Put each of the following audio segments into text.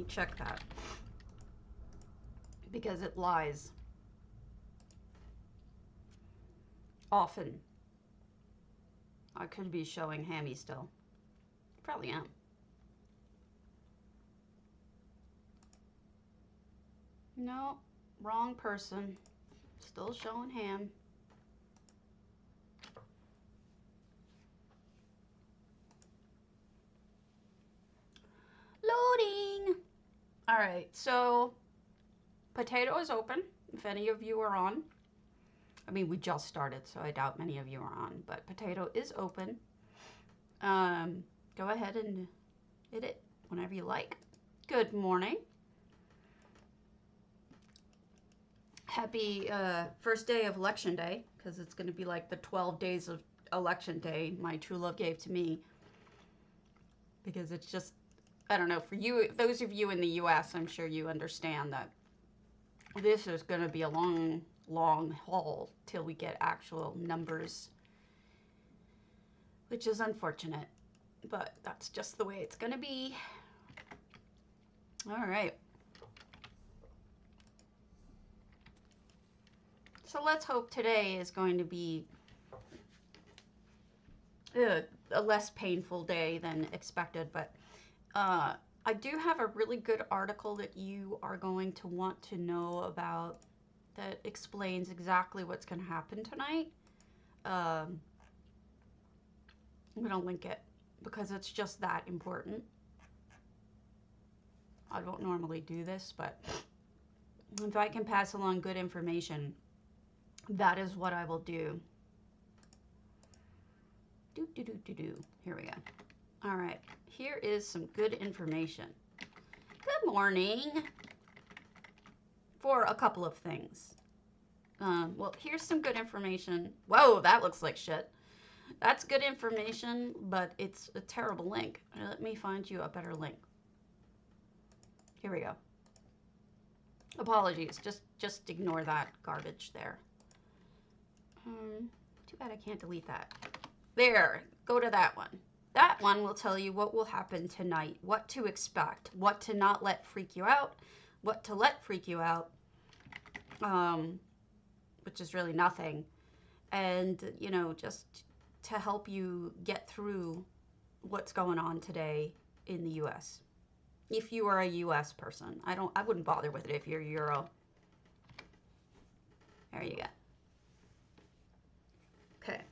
check that because it lies often. I could be showing hammy still. Probably am. No, wrong person. Still showing ham. Loading. All right, so potato is open. If any of you are on. I mean, we just started, so I doubt many of you are on, but potato is open. Go ahead and hit it whenever you like. Good morning. Happy first day of election day, because it's going to be like the 12 days of election day my true love gave to me. Because it's just, I don't know, for you, those of you in the US, I'm sure you understand that this is going to be a long, long haul till we get actual numbers, which is unfortunate, but that's just the way it's going to be. All right. So let's hope today is going to be a less painful day than expected, but I do have a really good article that you are going to want to know about that explains exactly what's going to happen tonight. I'm going to link it because it's just that important. I don't normally do this, but if I can pass along good information, that is what I will do. Here we go. All right, here is some good information. Good morning. For a couple of things. Well, here's some good information. Whoa, that looks like shit. That's good information, but it's a terrible link. Let me find you a better link. Here we go. Apologies, just ignore that garbage there. Too bad I can't delete that. There, go to that one. That one will tell you what will happen tonight, what to expect, what to not let freak you out, what to let freak you out, which is really nothing. And, you know, just to help you get through what's going on today in the US. If you are a US person, I wouldn't bother with it if you're Euro. There you go. Okay.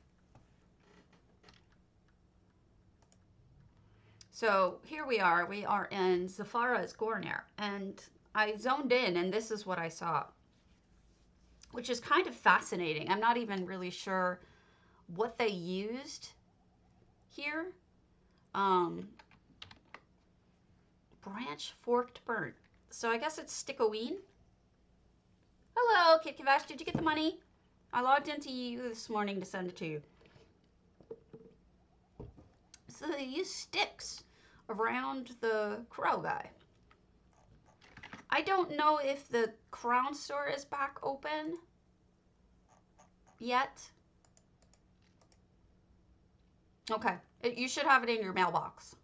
So here we are in Zafara's Gorner, and I zoned in and this is what I saw, which is kind of fascinating. I'm not even really sure what they used here. Branch forked burnt. So I guess it's stickoween. Hello, Kit Kavash, did you get the money? I logged into you this morning to send it to you. So they use sticks around the crow guy. I don't know if the Crown store is back open yet. Okay, you should have it in your mailbox.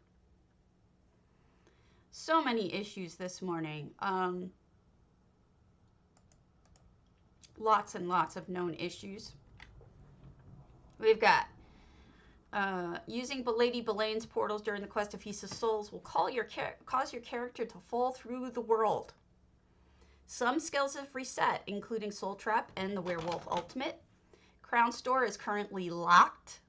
So many issues this morning. Lots and lots of known issues. We've got using Lady Belaine's portals during the quest of Feast of Souls will cause your character to fall through the world. Some skills have reset, including Soul Trap and the Werewolf Ultimate. Crown Store is currently locked.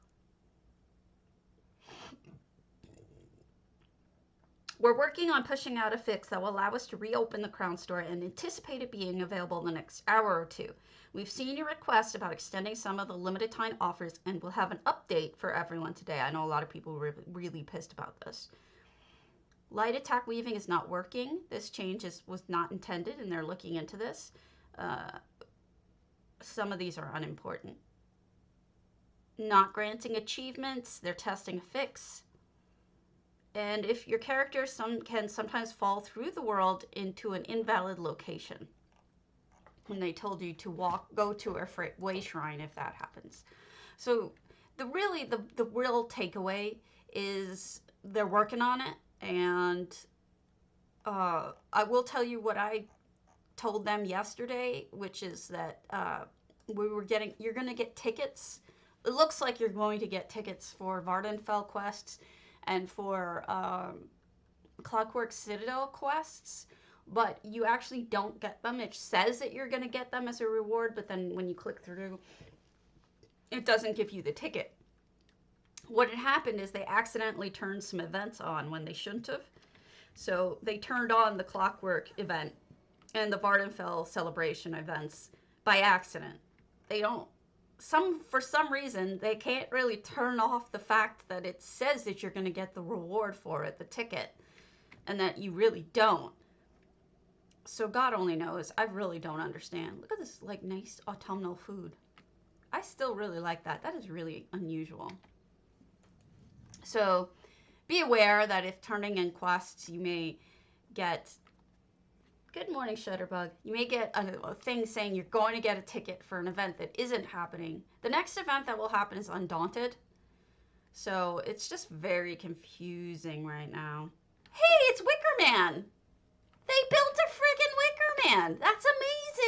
We're working on pushing out a fix that will allow us to reopen the Crown Store and anticipate it being available in the next hour or two. We've seen your request about extending some of the limited time offers and we'll have an update for everyone today. I know a lot of people were really pissed about this. Light attack weaving is not working. This change was not intended and they're looking into this. Some of these are unimportant. Not granting achievements. They're testing a fix. And if your character can sometimes fall through the world into an invalid location. And they told you to go to a way shrine if that happens. So the real takeaway is they're working on it and I will tell you what I told them yesterday, which is that you're going to get tickets. It looks like you're going to get tickets for Vardenfell quests and for Clockwork Citadel quests, but you actually don't get them. It says that you're going to get them as a reward, but then when you click through, it doesn't give you the ticket. What had happened is they accidentally turned some events on when they shouldn't have. So they turned on the Clockwork event and the Vardenfell celebration events by accident. They don't for some reason they can't really turn off the fact that it says that you're going to get the reward for it, the ticket, and that you really don't. So God only knows. I really don't understand. Look at this like nice autumnal food. I still really like that. That is really unusual. So be aware that if turning in quests, you may get, good morning, Shutterbug. You may get a thing saying you're going to get a ticket for an event that isn't happening. The next event that will happen is Undaunted. So it's just very confusing right now. Hey, it's Wicker Man. They built a friggin' Wicker Man. That's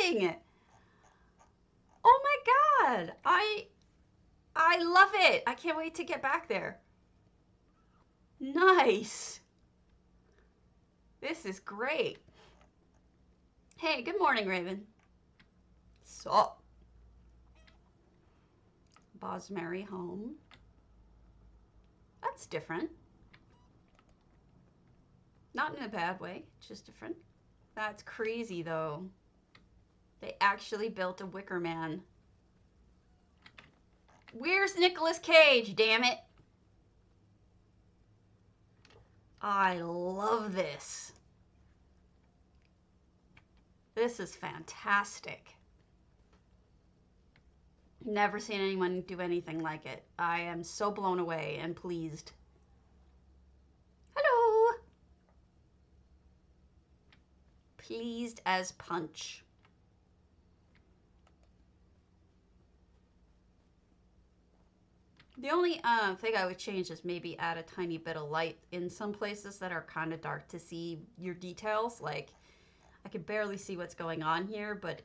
amazing. Oh my God. I love it. I can't wait to get back there. Nice. This is great. Hey, good morning, Raven. So, Bosmary home. That's different. Not in a bad way, just different. That's crazy, though. They actually built a Wicker Man. Where's Nicolas Cage, damn it? I love this. This is fantastic. Never seen anyone do anything like it. I am so blown away and pleased. Hello. Pleased as punch. The only thing I would change is maybe add a tiny bit of light in some places that are kind of dark to see your details. Like, I can barely see what's going on here, but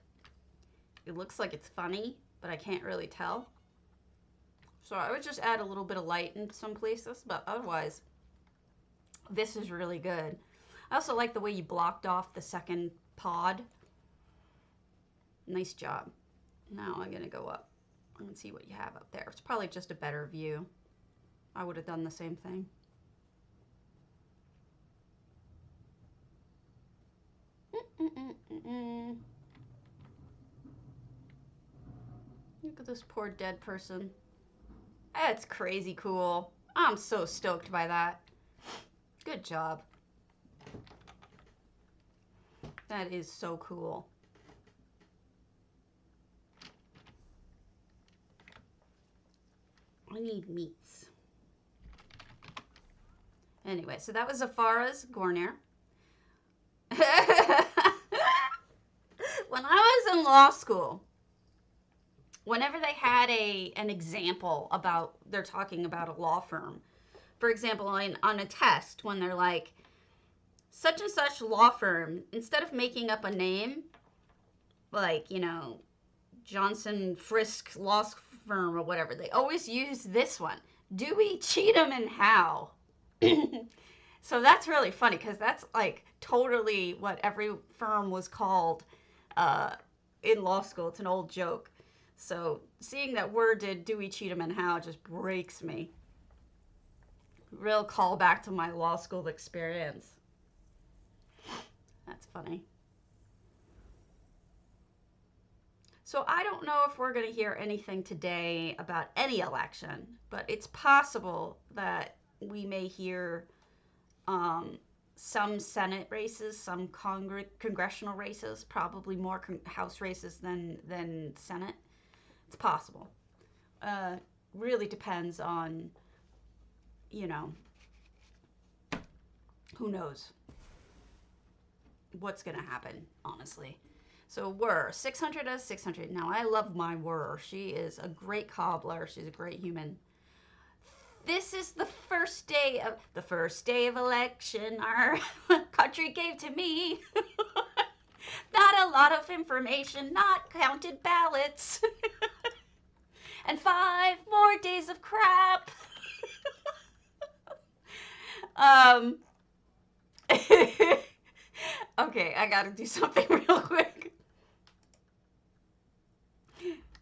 it looks like it's funny, but I can't really tell. So I would just add a little bit of light in some places, but otherwise, this is really good. I also like the way you blocked off the second pod. Nice job. Now I'm going to go up and see what you have up there. It's probably just a better view. I would have done the same thing. Look at this poor dead person. That's crazy cool. I'm so stoked by that. Good job. That is so cool. I need meats. Anyway, so that was Zafara's Gornair. When I was in law school, whenever they had an example about, they're talking about a law firm, for example, on a test, when they're like, such and such law firm, instead of making up a name, like, you know, Johnson Frisk Law Firm or whatever, they always use this one, Dewey, Cheatham, and Howe. So that's really funny because that's like totally what every firm was called in law school. It's an old joke. So seeing that word did Dewey, Cheatham, and Howe just breaks me. Real callback to my law school experience. That's funny. So I don't know if we're going to hear anything today about any election, but it's possible that we may hear some Senate races, some congressional races, probably more House races than Senate. It's possible. Really depends on, you know, who knows what's going to happen, honestly. So Whir, 600 as 600. Now, I love my Whir. She is a great cobbler. She's a great human. This is the first day of election our country gave to me. Not a lot of information, not counted ballots, and 5 more days of crap. um. Okay, I gotta do something real quick.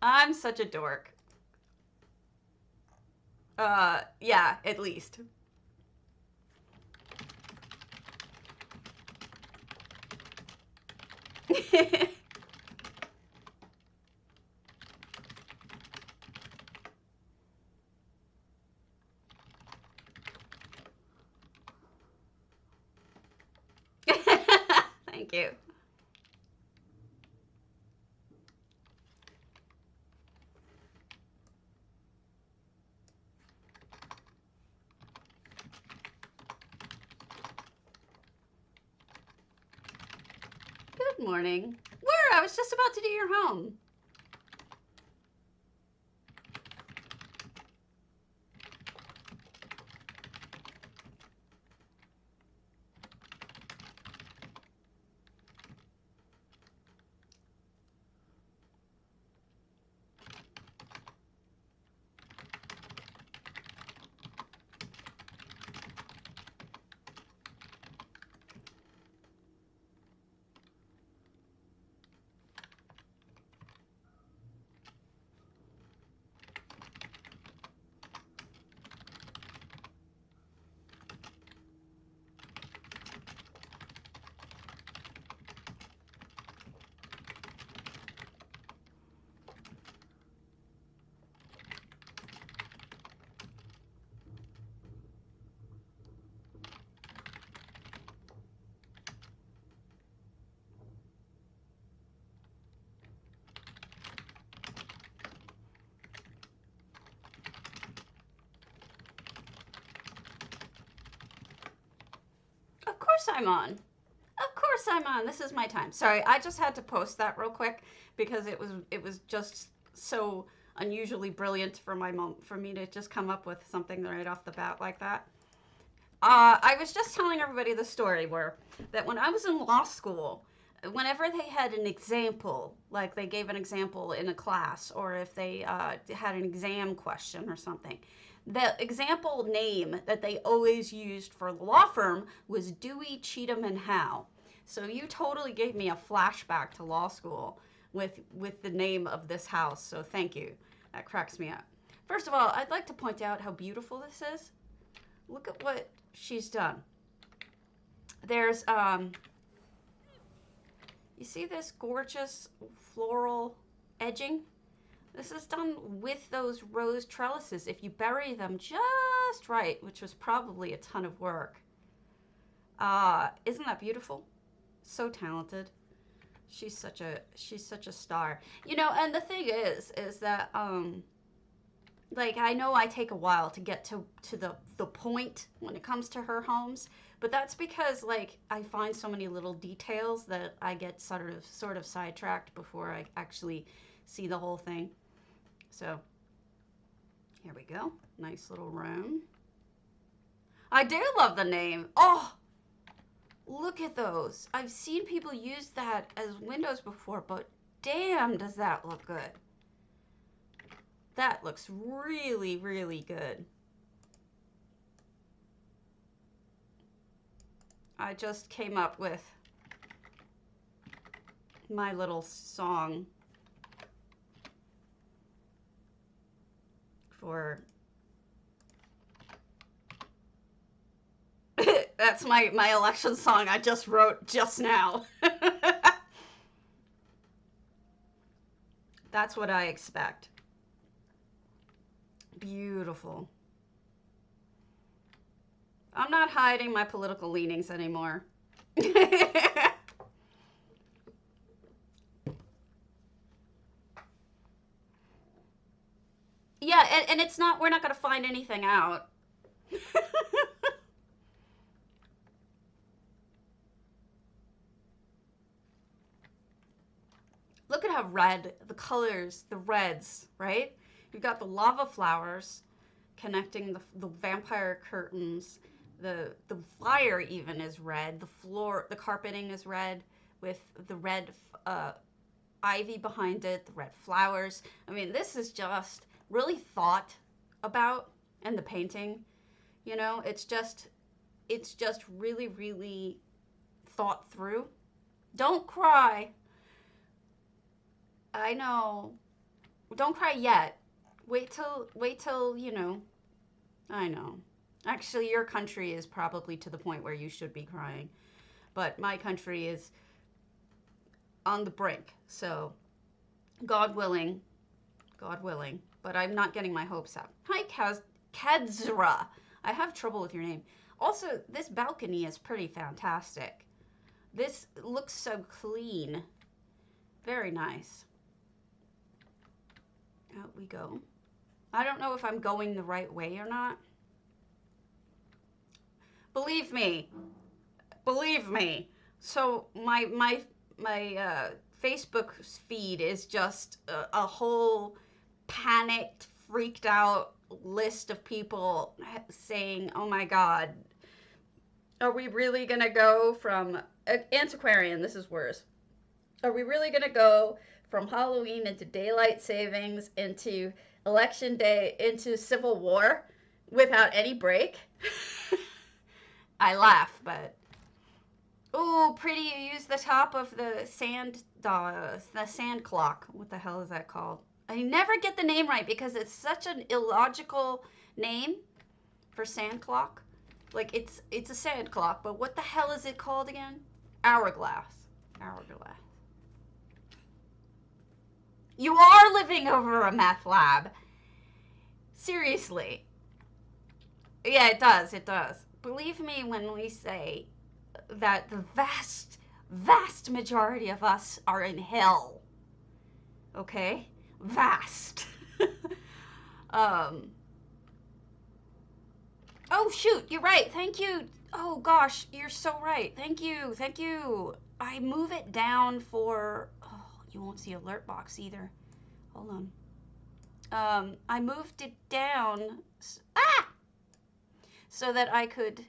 I'm such a dork. Yeah, at least. Thank you. Good morning. Where? I was just about to do your home. Of course I'm on. Of course I'm on. This is my time. Sorry, I just had to post that real quick because it was just so unusually brilliant for my mom for me to just come up with something right off the bat like that. I was just telling everybody the story where that when I was in law school, whenever they had an example, like they gave an example in a class, or if they had an exam question or something, the example name that they always used for the law firm was Dewey, Cheatham, and Howe. So you totally gave me a flashback to law school with the name of this house. So thank you. That cracks me up. First of all, I'd like to point out how beautiful this is. Look at what she's done. There's you see this gorgeous floral edging? This is done with those rose trellises if you bury them just right, which was probably a ton of work. Isn't that beautiful? So talented. She's such a star. You know, and the thing is that like I know I take a while to get to the point when it comes to her homes, but that's because like I find so many little details that I get sort of sidetracked before I actually see the whole thing. So here we go. Nice little room. I do love the name. Oh, look at those. I've seen people use that as windows before, but damn, does that look good. That looks really, really good. I just came up with my little song for that's my election song I just wrote just now. That's what I expect. Beautiful. I'm not hiding my political leanings anymore. Yeah, and it's not, we're not going to find anything out. Look at how red, the colors, the reds, right? You've got the lava flowers connecting the vampire curtains. The flyer even is red. The floor, the carpeting is red with the red ivy behind it, the red flowers. I mean, this is just really thought about, and the painting, you know, it's just really, really thought through. Don't cry. I know. Don't cry yet. Wait till, you know, I know. Actually, your country is probably to the point where you should be crying. But my country is on the brink. So, God willing, God willing. But I'm not getting my hopes up. Hi, Kadzra. I have trouble with your name. Also, this balcony is pretty fantastic. This looks so clean. Very nice. Out we go. I don't know if I'm going the right way or not. Believe me. Believe me. So my Facebook feed is just a whole panicked, freaked out list of people saying, "Oh my God, are we really gonna go from antiquarian? This is worse. Are we really gonna go from Halloween into daylight savings into election day into civil war without any break?" I laugh, but oh, pretty! You use the top of the sand clock. What the hell is that called? I never get the name right because it's such an illogical name for sand clock. Like it's a sand clock, but what the hell is it called again? Hourglass. Hourglass. You are living over a meth lab. Seriously. Yeah, it does. It does. Believe me when we say that the vast majority of us are in hell. Okay? Vast. Oh, shoot. You're right. Thank you. Oh, gosh. You're so right. Thank you. Thank you. I move it down for... Oh, you won't see alert box either. Hold on. I moved it down... so that I could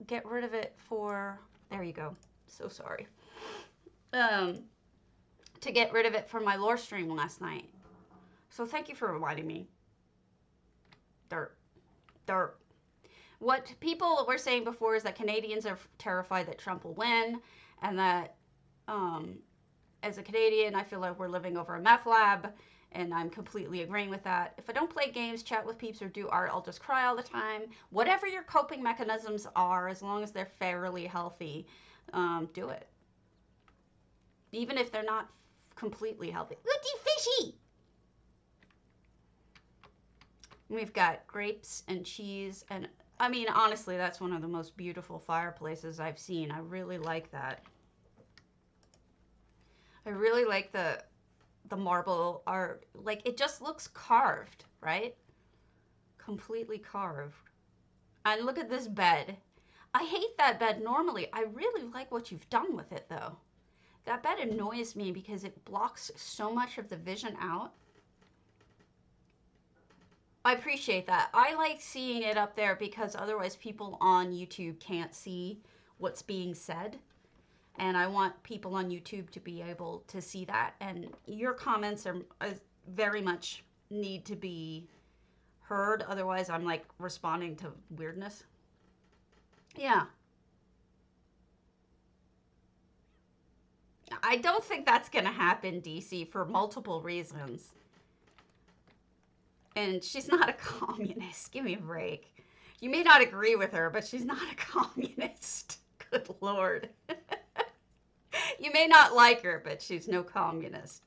get rid of it for... There you go. So sorry. To get rid of it from my lore stream last night. So thank you for reminding me. Dirt. What people were saying before is that Canadians are terrified that Trump will win, and that as a Canadian, I feel like we're living over a meth lab, and I'm completely agreeing with that. If I don't play games, chat with peeps, or do art, I'll just cry all the time. Whatever your coping mechanisms are, as long as they're fairly healthy, do it. Even if they're not completely healthy. Ooty fishy! We've got grapes and cheese, and I mean, honestly, that's one of the most beautiful fireplaces I've seen. I really like that. I really like the marble art. Like, it just looks carved, right? Completely carved. And look at this bed. I hate that bed normally. I really like what you've done with it, though. That bed annoys me because it blocks so much of the vision out. I appreciate that. I like seeing it up there because otherwise people on YouTube can't see what's being said. And I want people on YouTube to be able to see that. And your comments are very much need to be heard. Otherwise, I'm like responding to weirdness. Yeah. I don't think that's going to happen, DC, for multiple reasons. And she's not a communist. Give me a break. You may not agree with her, but she's not a communist. Good Lord. You may not like her, but she's no communist.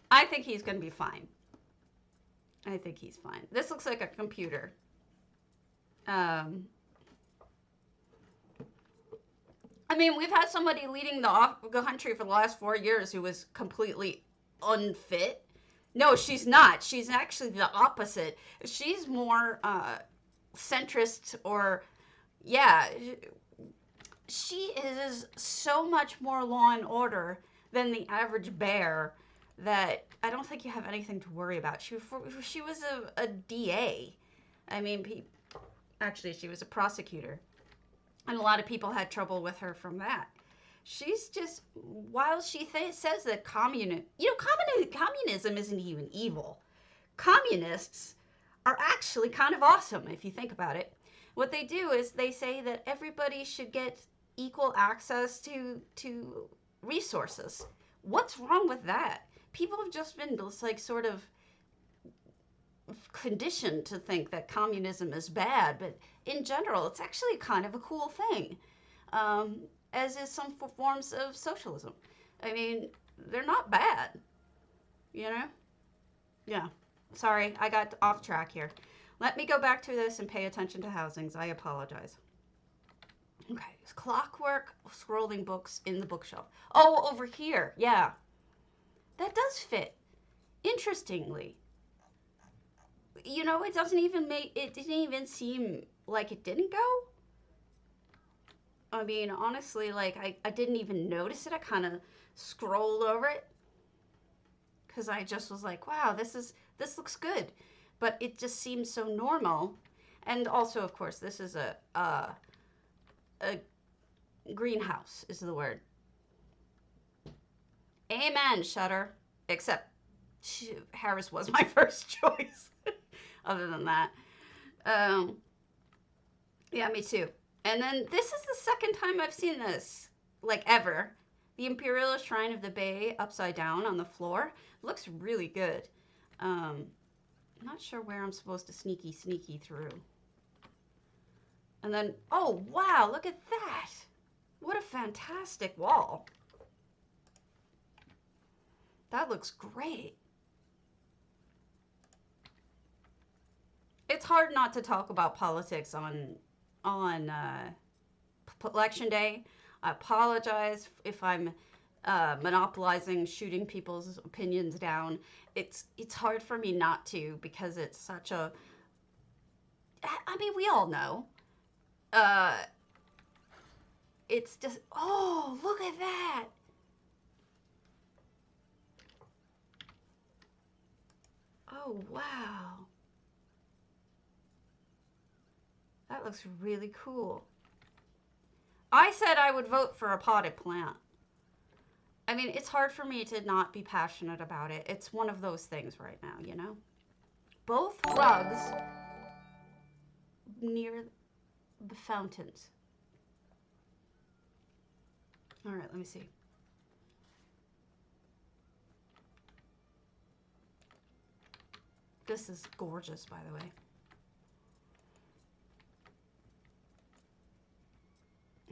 I think he's going to be fine. I think he's fine. This looks like a computer. I mean, we've had somebody leading the country for the last 4 years who was completely unfit. No, she's not. She's actually the opposite. She's more centrist, or, yeah, she is so much more law and order than the average bear that I don't think you have anything to worry about. She was a DA. I mean, actually, she was a prosecutor. And a lot of people had trouble with her from that. She's just, while she says that communism isn't even evil. Communists are actually kind of awesome if you think about it. What they do is they say that everybody should get equal access to resources. What's wrong with that? People have just been like sort of conditioned to think that communism is bad, but in general, it's actually kind of a cool thing, um, as is some forms of socialism. I mean, they're not bad, you know? Yeah. Sorry, I got off track here. Let me go back to this and pay attention to housings. I apologize. Okay, clockwork scrolling books in the bookshelf. Oh, over here. Yeah. That does fit. Interestingly. You know, it didn't even seem like it didn't go. I mean, honestly, like, I didn't even notice it. I kind of scrolled over it because I just was like, wow, this looks good. But it just seems so normal. And also, of course, this is a greenhouse is the word. Amen, Shutter. Except Harris was my first choice. Other than that. Um, yeah, me too. And then this is the second time I've seen this, like ever. The Imperial Shrine of the Bay upside down on the floor. Looks really good. I'm not sure where I'm supposed to sneaky through. And then, oh wow, look at that. What a fantastic wall. That looks great. It's hard not to talk about politics on election day. I apologize if I'm monopolizing, shooting people's opinions down. It's hard for me not to because it's such a. I mean, we all know. It's just, oh, look at that. Oh, wow. That looks really cool. I said I would vote for a potted plant. I mean, it's hard for me to not be passionate about it. It's one of those things right now, you know? Both rugs near the fountains. All right, let me see. This is gorgeous, by the way.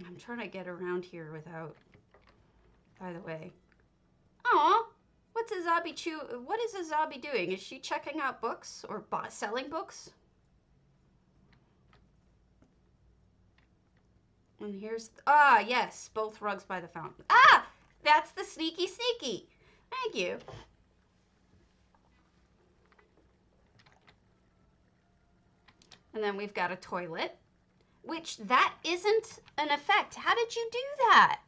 I'm trying to get around here without, by the way. Aw, what's what is Azabi doing? Is she checking out books or selling books? And here's, yes, both rugs by the fountain. Ah, that's the sneaky. Thank you. And then we've got a toilet, which that isn't an effect. How did you do that?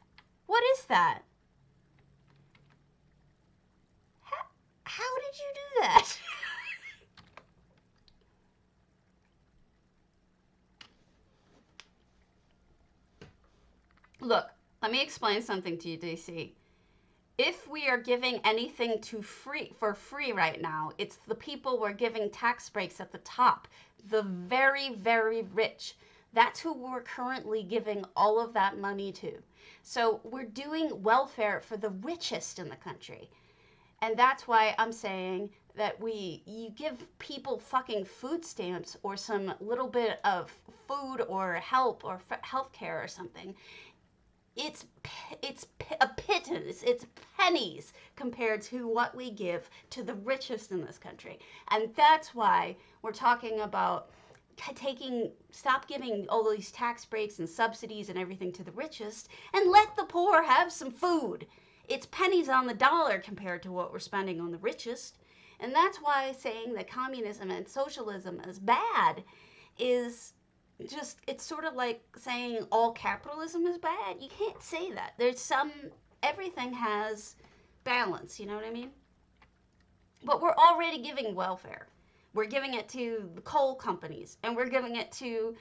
What is that? How did you do that? Look, let me explain something to you, DC. If we are giving anything for free right now, it's the people we're giving tax breaks at the top, the very, very rich. That's who we're currently giving all of that money to. So we're doing welfare for the richest in the country. And that's why I'm saying that you give people fucking food stamps or some little bit of food or help or health care or something. It's a pittance. It's pennies compared to what we give to the richest in this country. And that's why we're talking about stop giving all these tax breaks and subsidies and everything to the richest and let the poor have some food. It's pennies on the dollar compared to what we're spending on the richest. And that's why saying that communism and socialism is bad is just, it's sort of like saying all capitalism is bad. You can't say that. Everything has balance, you know what I mean? But we're already giving welfare. We're giving it to the coal companies, and we're giving it to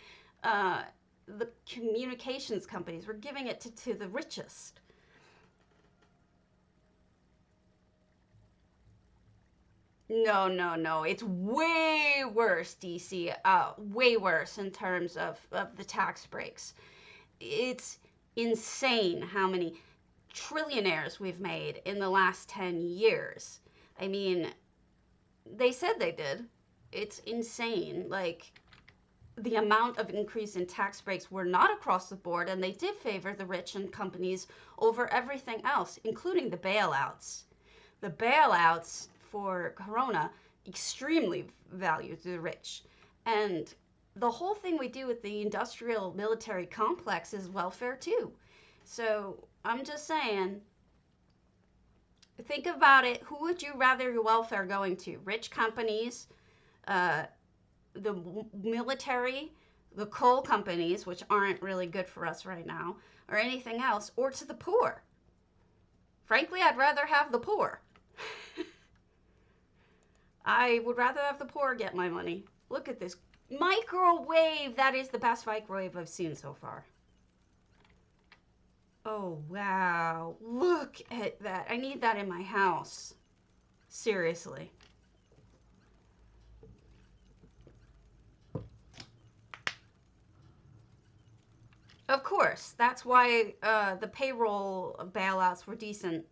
uh, the communications companies. We're giving it to the richest. No, no, no. It's way worse, DC. Way worse in terms of the tax breaks. It's insane how many trillionaires we've made in the last 10 years. I mean, they said they did. It's insane. Like, the amount of increase in tax breaks were not across the board, and they did favor the rich and companies over everything else, including the bailouts. The bailouts for Corona extremely valued the rich. And the whole thing we do with the industrial military complex is welfare too. So I'm just saying, think about it. Who would you rather your welfare going to? Rich companies, uh, the military, the coal companies, which aren't really good for us right now, or anything else, or to the poor? Frankly, I'd rather have the poor. I would rather have the poor get my money. Look at this microwave. That is the best microwave I've seen so far. Oh, wow. Look at that. I need that in my house. Seriously. Of course. That's why the payroll bailouts were decent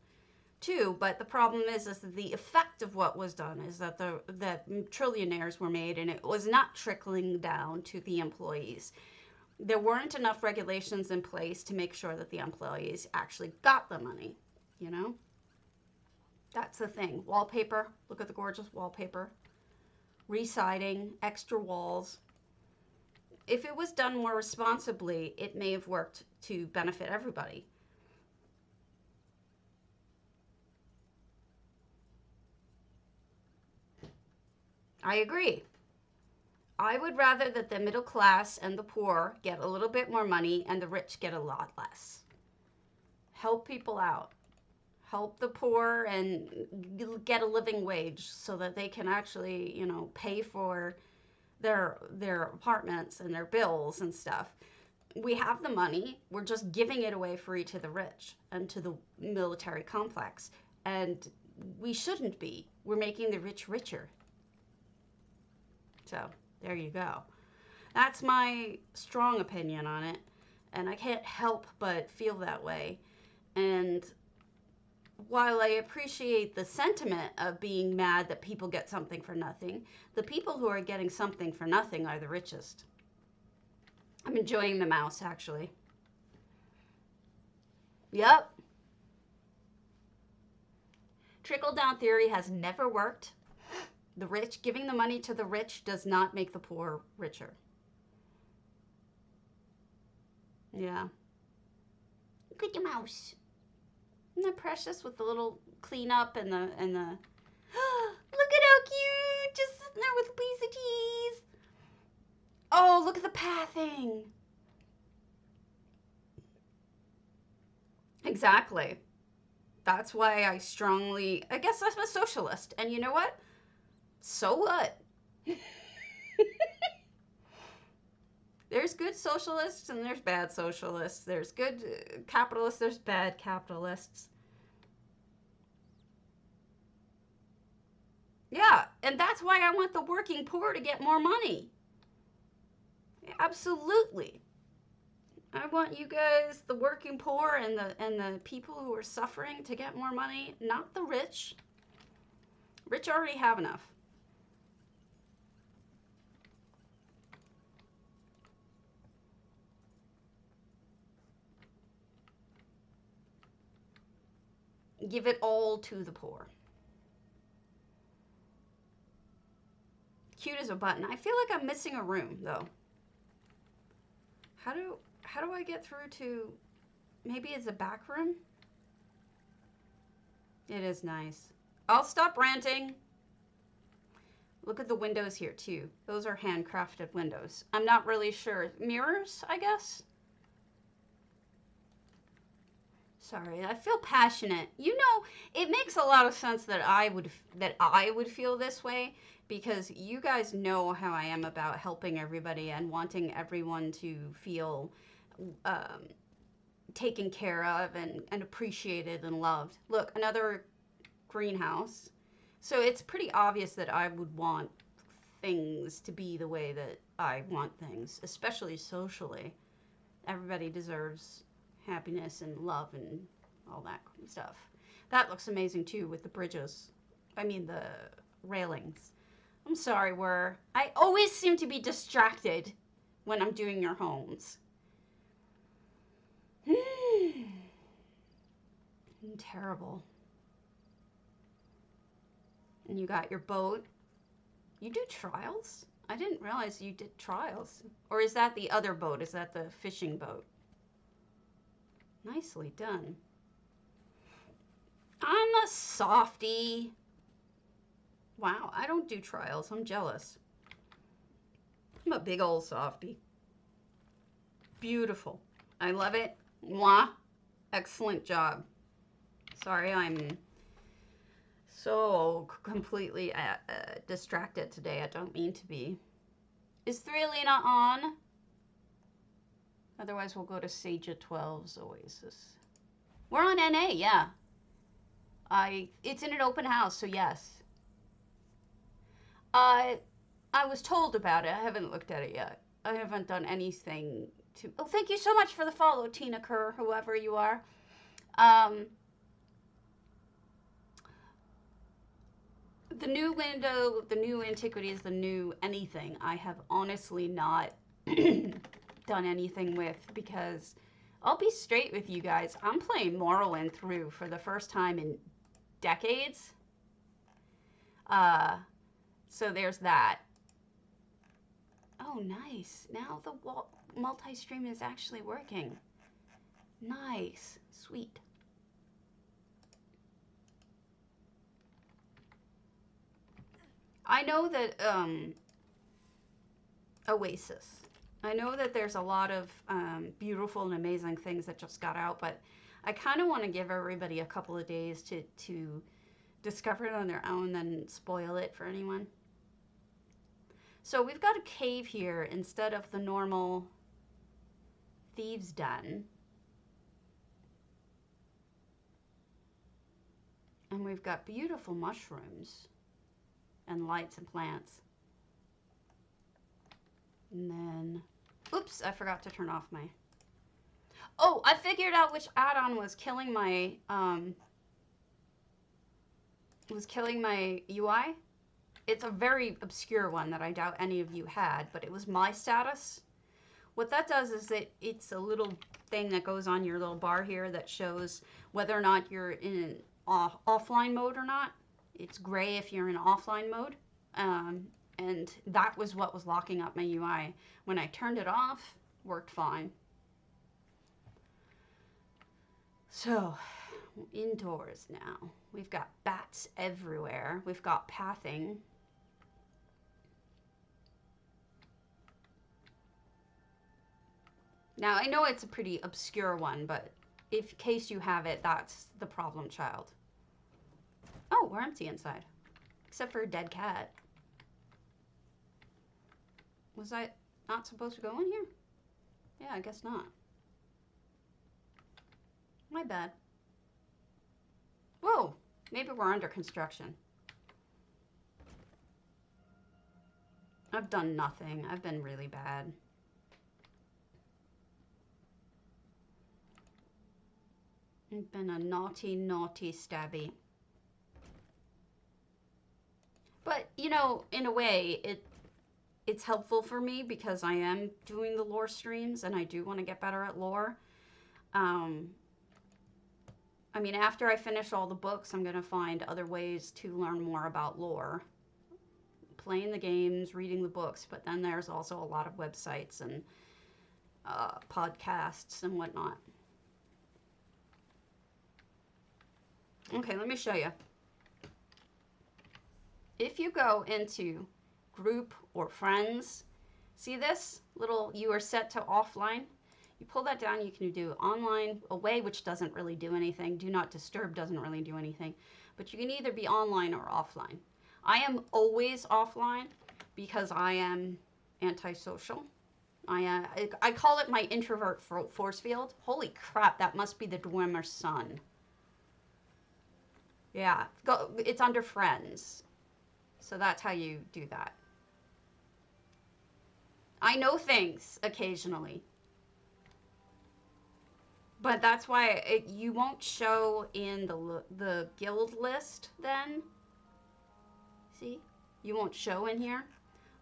too. But the problem is that the effect of what was done is that that trillionaires were made, and it was not trickling down to the employees. There weren't enough regulations in place to make sure that the employees actually got the money, you know? That's the thing. Wallpaper, look at the gorgeous wallpaper. Residing, extra walls. If it was done more responsibly, it may have worked to benefit everybody. I agree. I would rather that the middle class and the poor get a little bit more money and the rich get a lot less. Help people out. Help the poor and get a living wage so that they can actually, pay for their apartments and their bills and stuff. We have the money. We're just giving it away free to the rich and to the military complex. And we shouldn't be. We're making the rich richer. So there you go. That's my strong opinion on it. And I can't help but feel that way. And while I appreciate the sentiment of being mad that people get something for nothing, the people who are getting something for nothing are the richest. I'm enjoying the mouse, actually. Yep. Trickle down theory has never worked. The rich, giving the money to the rich does not make the poor richer. Yeah. Look at the mouse. Isn't that precious with the little cleanup and the look at how cute! Just sitting there with a piece of cheese. Oh, look at the pathing. Exactly. That's why I guess I'm a socialist. And you know what? So what? There's good socialists and there's bad socialists. There's good capitalists, there's bad capitalists. Yeah, and that's why I want the working poor to get more money. Absolutely. I want you guys, the working poor and the people who are suffering, to get more money, not the rich. Rich already have enough. Give it all to the poor. Cute as a button. I feel like I'm missing a room though. How do I get through to, maybe it's a back room? It is nice. I'll stop ranting. Look at the windows here too. Those are handcrafted windows. I'm not really sure. Mirrors, I guess? Sorry, I feel passionate. You know, it makes a lot of sense that I would feel this way because you guys know how I am about helping everybody and wanting everyone to feel um, taken care of and appreciated and loved. Look, another greenhouse. So it's pretty obvious that I would want things to be the way that I want things, especially socially. Everybody deserves happiness and love and all that stuff. That looks amazing too with the bridges. I mean, the railings. I'm sorry, I always seem to be distracted when I'm doing your homes. Terrible. And you got your boat. You do trials? I didn't realize you did trials. Or is that the other boat? Is that the fishing boat? Nicely done. I'm a softie. Wow, I don't do trials. I'm jealous. I'm a big old softie. Beautiful. I love it. Mwah. Excellent job. Sorry, I'm so completely distracted today. I don't mean to be. Is Threelina on? Otherwise, we'll go to Sage 12's Oasis. We're on NA, yeah. It's in an open house, so yes. I was told about it. I haven't looked at it yet. I haven't done anything to. Oh, thank you so much for the follow, Tina Kerr, whoever you are. The new window, the new antiquities, the new anything, I have honestly not done anything with because I'll be straight with you guys. I'm playing Morrowind through for the first time in decades. So there's that. Oh, nice. Now the multi-stream is actually working. Nice. Sweet. I know that, Oasis. I know that there's a lot of beautiful and amazing things that just got out, but I kind of want to give everybody a couple of days to discover it on their own, then spoil it for anyone. So we've got a cave here instead of the normal thieves' den. And we've got beautiful mushrooms and lights and plants. And then, oops, I forgot to turn off my, oh, I figured out which add-on was killing my UI. It's a very obscure one that I doubt any of you had, but it was my status. What that does is that it's a little thing that goes on your little bar here that shows whether or not you're in offline mode or not. It's gray if you're in offline mode. And that was what was locking up my UI. When I turned it off, worked fine. So, indoors now. We've got bats everywhere. We've got pathing. Now, I know it's a pretty obscure one, but in case you have it, that's the problem child. Oh, we're empty inside. Except for a dead cat. Was I not supposed to go in here? Yeah, I guess not. My bad. Whoa, maybe we're under construction. I've done nothing. I've been really bad. I've been a naughty, naughty stabby. But, you know, in a way, it's helpful for me because I am doing the lore streams and I do want to get better at lore. I mean, after I finish all the books, I'm going to find other ways to learn more about lore. Playing the games, reading the books, but then there's also a lot of websites and podcasts and whatnot. Okay, let me show you. If you go into group or friends, see this little, you are set to offline. You pull that down, you can do online, away, which doesn't really do anything. Do not disturb doesn't really do anything. But you can either be online or offline. I am always offline because I am antisocial. I call it my introvert force field. Holy crap, that must be the Dwemer sun. Yeah, it's under friends. So that's how you do that. I know things occasionally. But that's why you won't show in the guild list then. See? You won't show in here.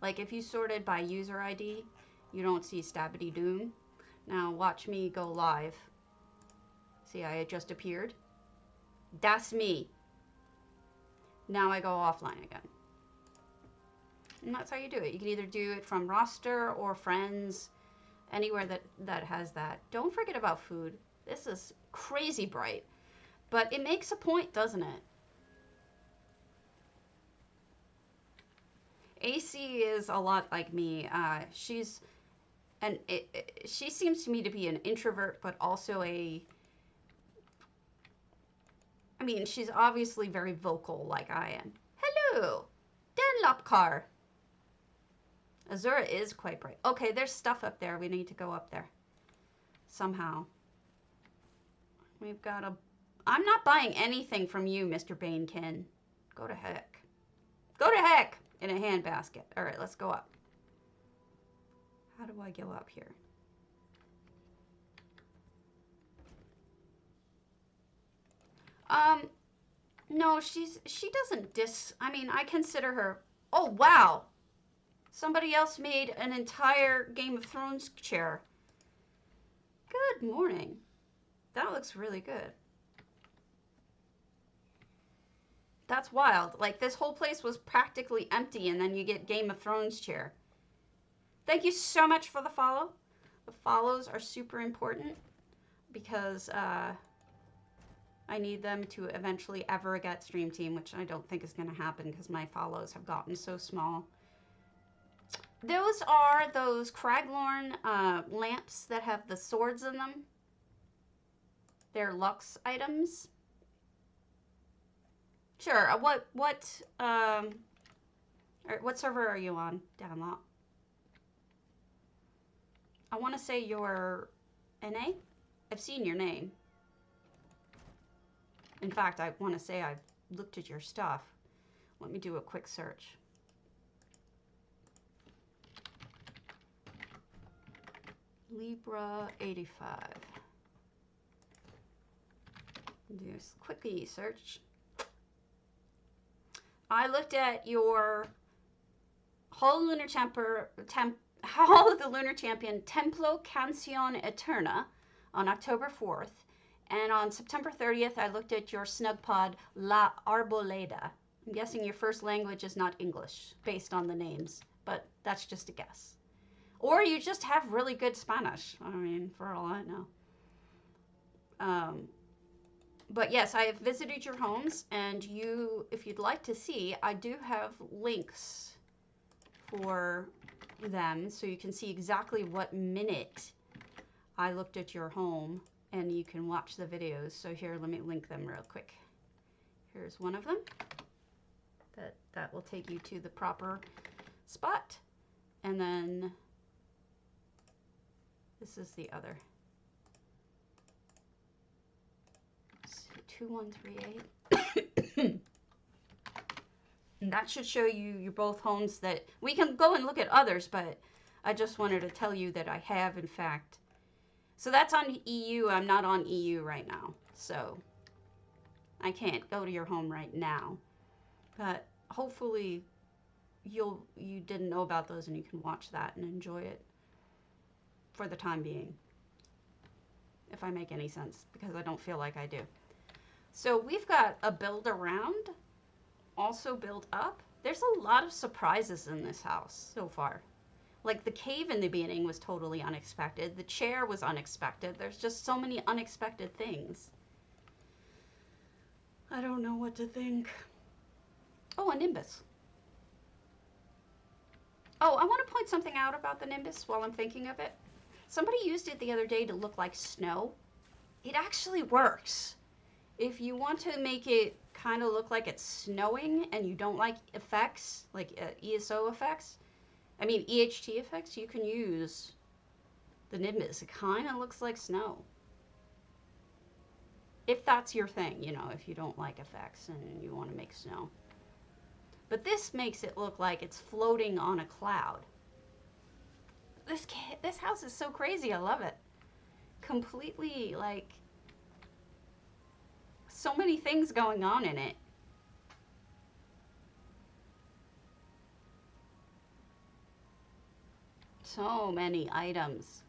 Like if you sorted by user ID, you don't see Stabbity Doom. Now watch me go live. See, I just appeared. That's me. Now I go offline again. And that's how you do it. You can either do it from roster or friends, anywhere that has that. Don't forget about food. This is crazy bright, but it makes a point, doesn't it? AC is a lot like me. She seems to me to be an introvert, but also I mean, she's obviously very vocal like I am. Hello, Denlopkar. Azura is quite bright. Okay, there's stuff up there. We need to go up there somehow. We've got a... I'm not buying anything from you, Mr. Banekin. Go to heck. Go to heck in a handbasket. All right, let's go up. How do I go up here? No, she doesn't I mean, I consider her... Oh, wow. Somebody else made an entire Game of Thrones chair. Good morning. That looks really good. That's wild. Like, this whole place was practically empty, and then you get Game of Thrones chair. Thank you so much for the follow. The follows are super important because I need them to eventually ever get Stream Team, which I don't think is going to happen because my follows have gotten so small. Those are those Craglorn lamps that have the swords in them. They're Lux items. Sure. What server are you on, Download? I want to say you're NA. I've seen your name. In fact, I want to say I've looked at your stuff. Let me do a quick search. Libra 85. Just quickly search. I looked at your Hall of the Lunar Champion Templo Cancion Eterna on October 4th. And on September 30th, I looked at your snug pod La Arboleda. I'm guessing your first language is not English, based on the names, but that's just a guess. Or you just have really good Spanish. I mean, for all I know. But yes, I have visited your homes, and if you'd like to see, I do have links for them, so you can see exactly what minute I looked at your home, and you can watch the videos. So here, let me link them real quick. Here's one of them. That will take you to the proper spot. And then this is the other. 2138. And that should show you your both homes that we can go and look at others, but I just wanted to tell you that I have, in fact. So that's on EU. I'm not on EU right now, so I can't go to your home right now. But hopefully you didn't know about those and you can watch that and enjoy it for the time being, if I make any sense, because I don't feel like I do. So we've got a build around, also build up. There's a lot of surprises in this house so far. Like the cave in the beginning was totally unexpected. The chair was unexpected. There's just so many unexpected things. I don't know what to think. Oh, a Nimbus. Oh, I want to point something out about the Nimbus while I'm thinking of it. Somebody used it the other day to look like snow. It actually works. If you want to make it kind of look like it's snowing and you don't like effects, like ESO effects, I mean EHT effects, you can use the Nimbus. It kind of looks like snow. If that's your thing, you know, if you don't like effects and you want to make snow. But this makes it look like it's floating on a cloud. This house is so crazy. I love it. Completely, like, so many things going on in it. So many items.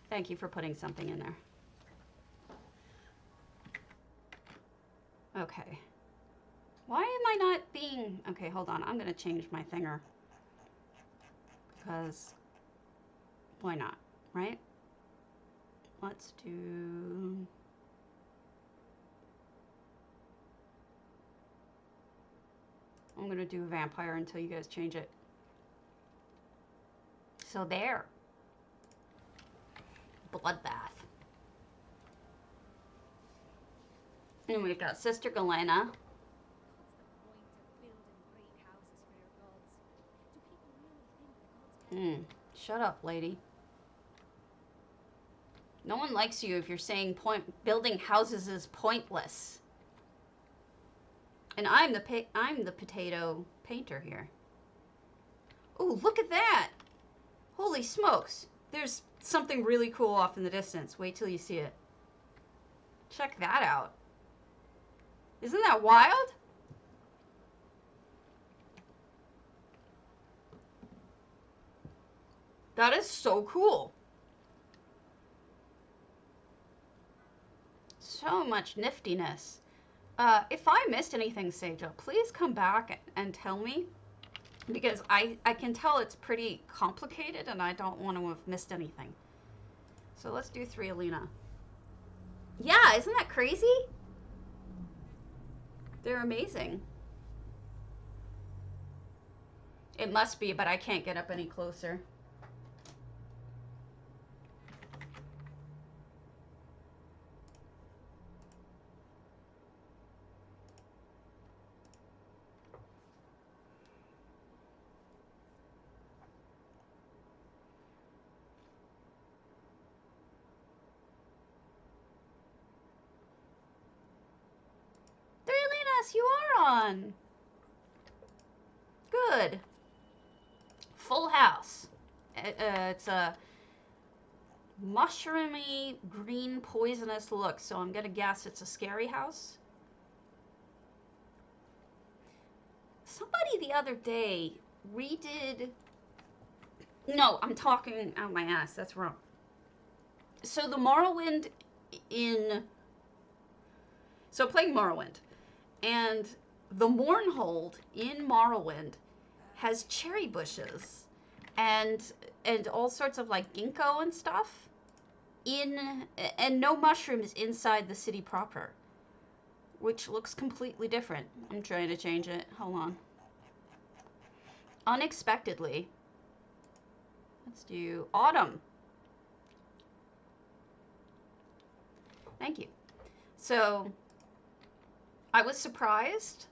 Thank you for putting something in there. Okay. Why am I not being... Okay, hold on. I'm going to change my thinger. Because why not, right? Let's do... I'm going to do vampire until you guys change it. So there. Bloodbath. And we've got Sister Galena. Shut up, lady. No one likes you if you're saying building houses is pointless. And I'm the potato painter here. Ooh, look at that! Holy smokes! There's something really cool off in the distance. Wait till you see it. Check that out. Isn't that wild? That is so cool. So much niftiness. If I missed anything, Seja, please come back and tell me. Because I can tell it's pretty complicated and I don't want to have missed anything. So let's do 3 Alina. Yeah, isn't that crazy? They're amazing. It must be, but I can't get up any closer. You are on. Good. Full house. It's a mushroomy green poisonous look, so I'm gonna guess it's a scary house. Somebody the other day redid... No, I'm talking out my ass. That's wrong. So the Morrowind in... So playing Morrowind. And the Mournhold in Morrowind has cherry bushes and all sorts of like ginkgo and stuff and no mushrooms inside the city proper, which looks completely different. I'm trying to change it. Hold on. Unexpectedly. Let's do autumn. Thank you. So I was surprised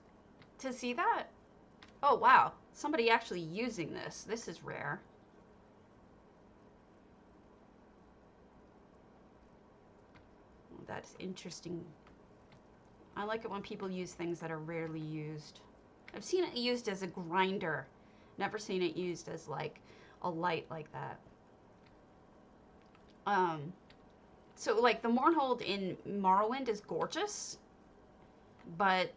to see that. Oh, wow. Somebody actually using this. This is rare. Oh, that's interesting. I like it when people use things that are rarely used. I've seen it used as a grinder. Never seen it used as like a light like that. So like the Mournhold in Morrowind is gorgeous, but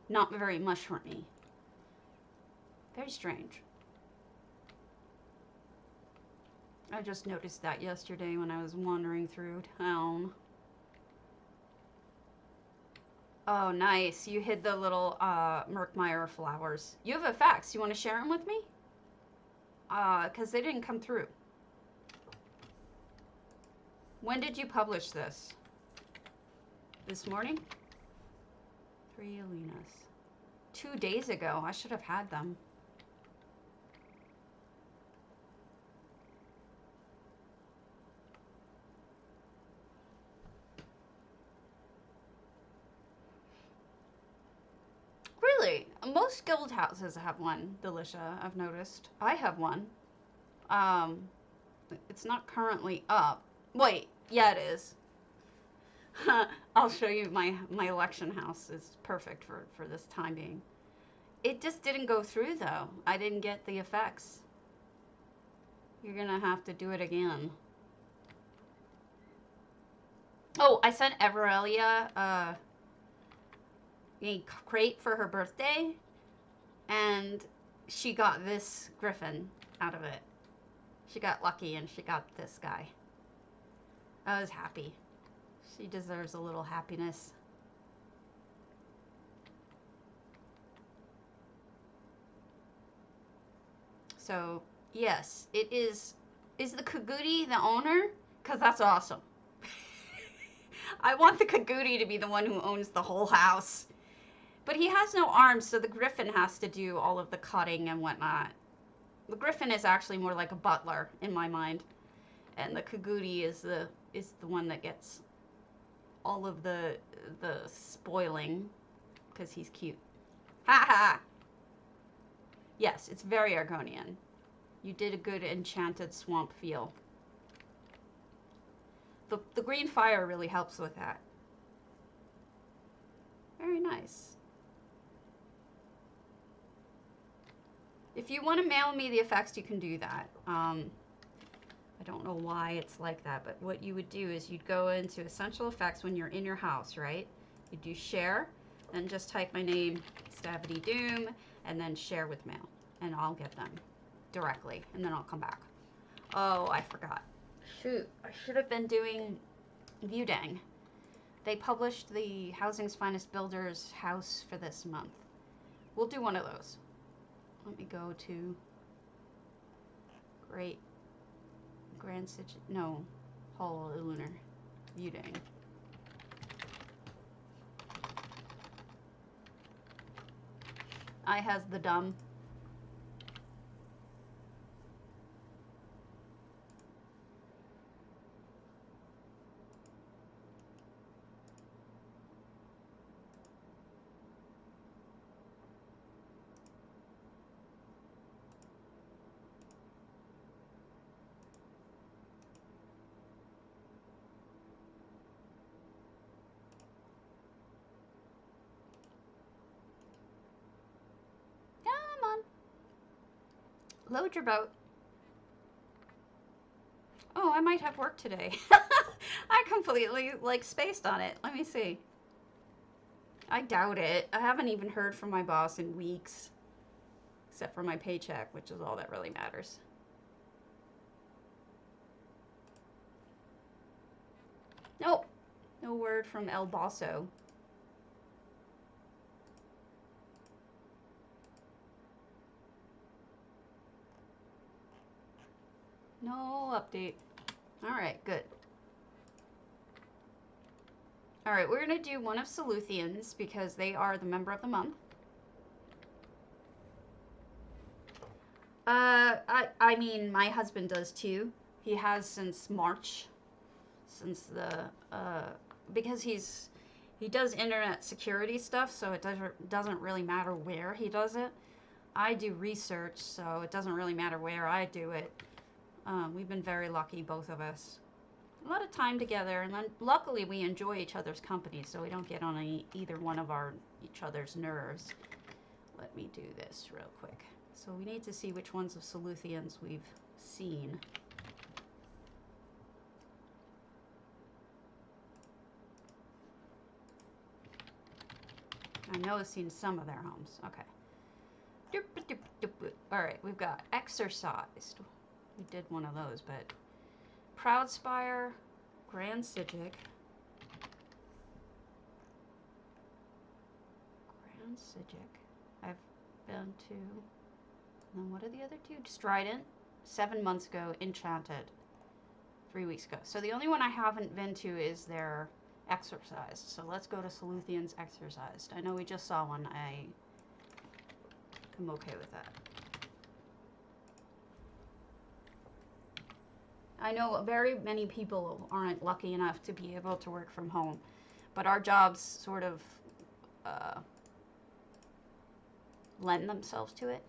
not very mushroomy. Very strange. I just noticed that yesterday when I was wandering through town. Oh, nice. You hid the little Murkmire flowers. You have effects. You want to share them with me? Because they didn't come through. When did you publish this? This morning? 3 Alinas. 2 days ago. I should have had them. Most guild houses have one, Delicia, I've noticed. I have one. Um, it's not currently up. Wait, yeah, it is. I'll show you my election house is perfect for this time being. It just didn't go through though. I didn't get the effects. You're gonna have to do it again. Oh, I sent Everelia a crate for her birthday, and she got this griffin out of it. She got lucky and she got this guy. I was happy. She deserves a little happiness. So, yes, it is. Is the Kaguti the owner? Because that's awesome. I want the Kaguti to be the one who owns the whole house. But he has no arms, so the griffin has to do all of the cutting and whatnot. The griffin is actually more like a butler in my mind. And the Kaguti is the one that gets all of the spoiling because he's cute. Ha ha! Yes, it's very Argonian. You did a good enchanted swamp feel. The green fire really helps with that. Very nice. If you want to mail me the effects, you can do that. I don't know why it's like that, but what you would do is you'd go into Essential Effects when you're in your house, right? You do share, then just type my name, Stavity Doom, and then share with mail, and I'll get them directly, and then I'll come back. Oh, I forgot. Shoot, I should have been doing Viewdang. They published the Housing's Finest Builders house for this month. We'll do one of those. Let me go to Grand no, Hall Lunar Viewdang. I has the dumb. Come on. Load your boat. Oh, I might have work today. I completely, spaced on it. Let me see. I doubt it. I haven't even heard from my boss in weeks. Except for my paycheck, which is all that really matters. Nope. No word from El Bosso. No update. Alright, good. Alright, we're going to do one of Saluthians because they are the member of the month. I mean, my husband does too. He has since March. Since the, because he does internet security stuff, so it doesn't really matter where he does it. I do research, so it doesn't really matter where I do it. We've been very lucky, both of us. A lot of time together, and then luckily we enjoy each other's company, so we don't get on either one of each other's nerves. Let me do this real quick. So we need to see which ones of Saluthians we've seen. I know I've seen some of their homes. Okay. Alright, we've got Exorcised. We did one of those, but Proudspire, Grand Sigic. Grand Sigic. I've been to. And then what are the other two? Strident, 7 months ago. Enchanted, 3 weeks ago. So the only one I haven't been to is their Exorcised. So let's go to Saluthian's Exorcised. I know we just saw one. I am okay with that. I know very many people aren't lucky enough to be able to work from home, but our jobs sort of lend themselves to it.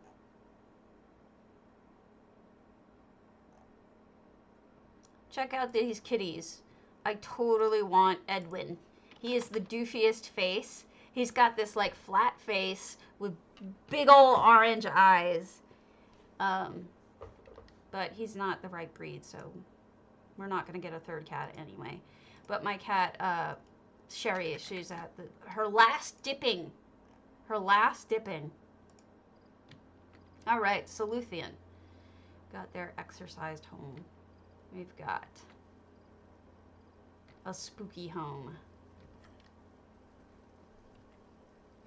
Check out these kitties. I totally want Edwin. He is the doofiest face. He's got this like flat face with big old orange eyes. But he's not the right breed, so we're not going to get a third cat anyway. But my cat, Sherry, she's at her last dipping. Her last dipping. All right, Saluthian. Got their exercised home. We've got a spooky home.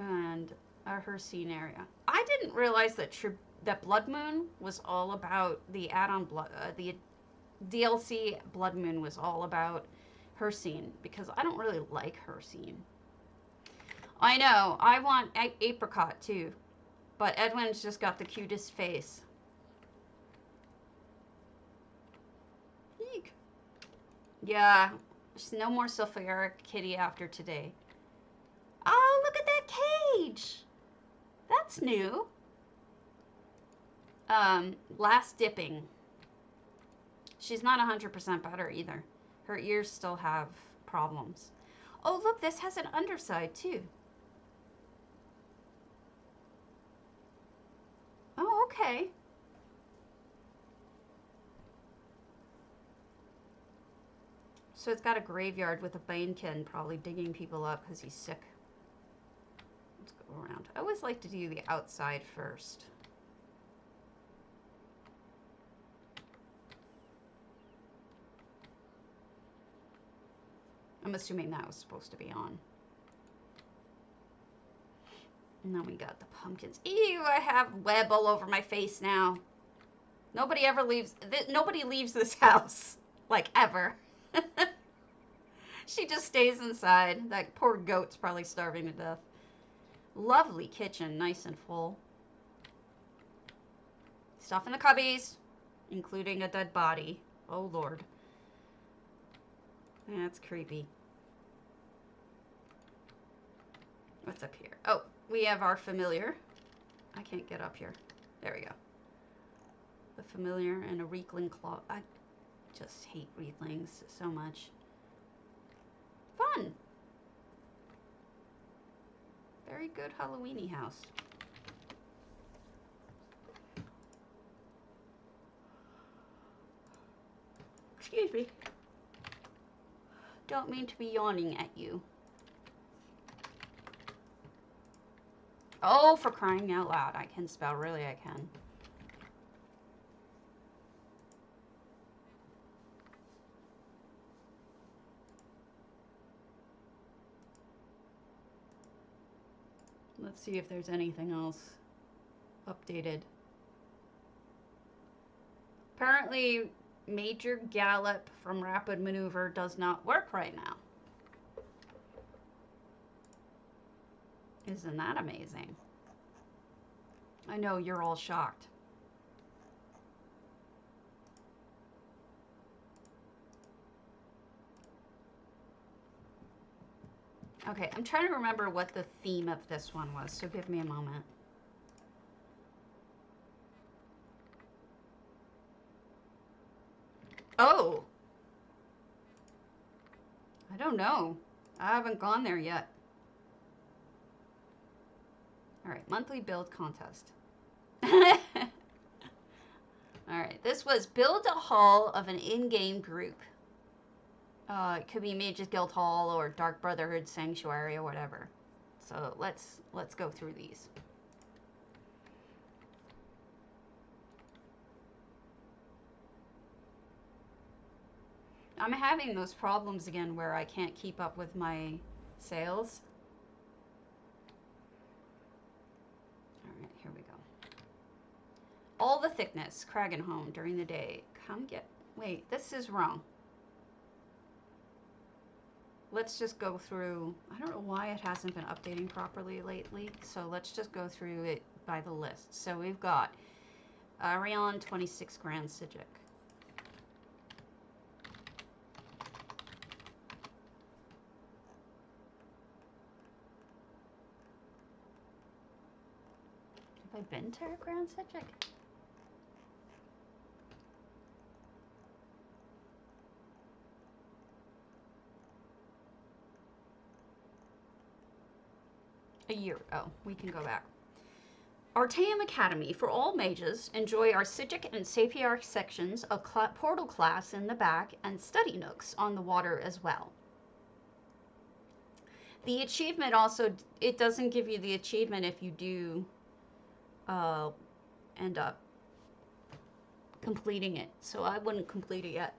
And a Hercene area. I didn't realize that Blood Moon was all about the add-on the DLC Blood Moon was all about Hercene, because I don't really like Hercene. I know, I want Apricot too, but Edwin's just got the cutest face. Eek. Yeah, there's no more sulfuric kitty after today. Oh, look at that cage! That's new. Last dipping. She's not 100% better either. Her ears still have problems. Oh, look, this has an underside too. Oh, okay. So it's got a graveyard with a banekin probably digging people up because he's sick. Let's go around. I always like to do the outside first. I'm assuming that was supposed to be on. And then we got the pumpkins. Ew, I have web all over my face now. Nobody ever leaves, nobody leaves this house. Like, ever. She just stays inside. That poor goat's probably starving to death. Lovely kitchen, nice and full. Stuff in the cubbies, including a dead body. Oh, Lord. That's creepy. What's up here? Oh, we have our familiar. I can't get up here. There we go. The familiar and a Reekling claw. I just hate Reeklings so much. Fun. Very good Halloweeny house. Excuse me. Don't mean to be yawning at you. Oh, for crying out loud. I can spell. Really, I can. Let's see if there's anything else updated. Apparently, Major Gallop from Rapid Maneuver does not work right now. Isn't that amazing? I know you're all shocked. Okay, I'm trying to remember what the theme of this one was, so give me a moment. Oh! I don't know. I haven't gone there yet. Alright, monthly build contest. Alright, this was build a hall of an in-game group. It could be Mage's Guild Hall or Dark Brotherhood Sanctuary or whatever. So let's go through these. I'm having those problems again where I can't keep up with my sales. Alright, here we go. All the thickness, Kragenholm during the day. Come get... Wait, this is wrong. Let's just go through... I don't know why it hasn't been updating properly lately, so let's just go through it by the list. So we've got Arion 26 Grand Sigic. I been to Grand Cedric? A year. Oh, we can go back. Artaeum Academy. For all mages, enjoy our Psijic and Saphiarch sections, a portal class in the back, and study nooks on the water as well. The achievement also, it doesn't give you the achievement if you do end up completing it. So I wouldn't complete it yet.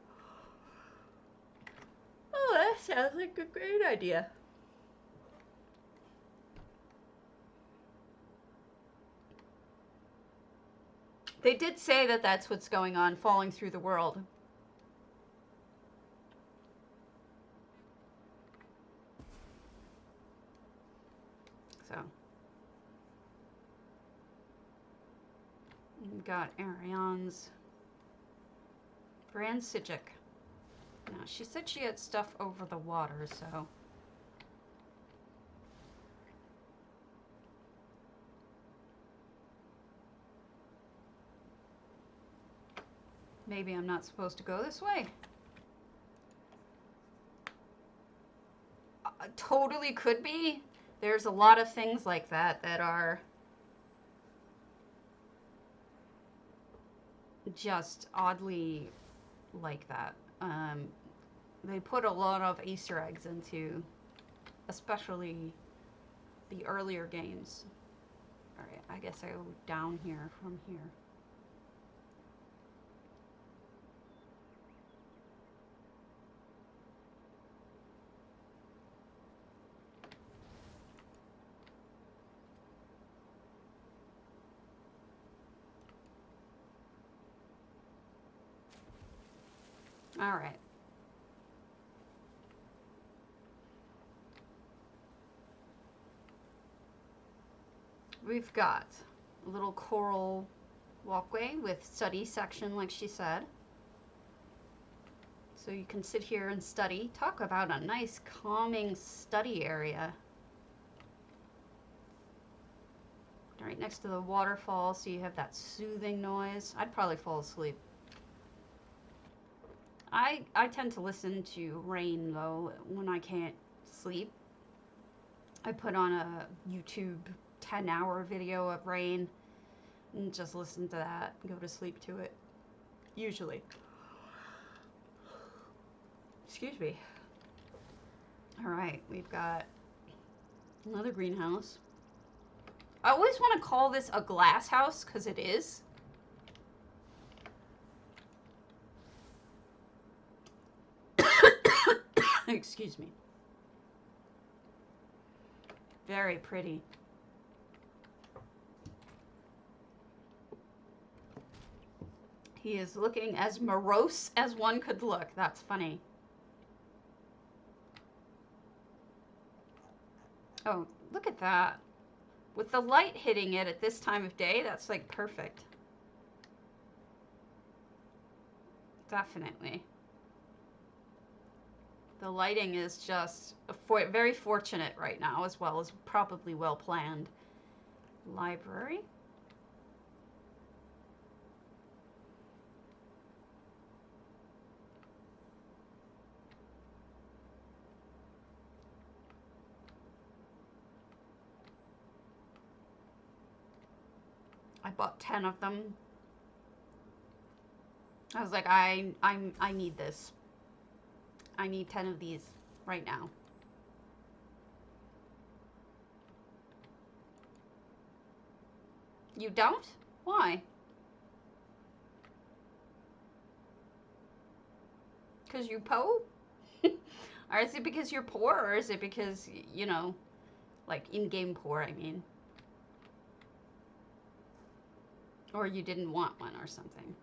Oh, that sounds like a great idea. They did say that that's what's going on, falling through the world. So, we've got Ariane's Grand Psijic. Now, she said she had stuff over the water, so... maybe I'm not supposed to go this way. Totally could be. There's a lot of things like that that are just oddly like that. They put a lot of Easter eggs into, especially the earlier games. All right, I guess I go down here from here. All right. We've got a little coral walkway with study section, like she said. So you can sit here and study. Talk about a nice calming study area. Right next to the waterfall, so you have that soothing noise. I'd probably fall asleep. I tend to listen to rain, though, when I can't sleep. I put on a YouTube 10-hour video of rain and just listen to that and go to sleep to it. Usually. Excuse me. Alright, we've got another greenhouse. I always want to call this a glass house, because it is. Excuse me. Very pretty. He is looking as morose as one could look. That's funny. Oh, look at that. With the light hitting it at this time of day, that's like perfect. Definitely. The lighting is just very fortunate right now, as well as probably well planned. Library. I bought 10 of them. I was like, I need this. I need 10 of these right now. You don't? Why? Because you po? Or is it because you're poor, or is it because, you know, like in-game poor, I mean? Or you didn't want one or something.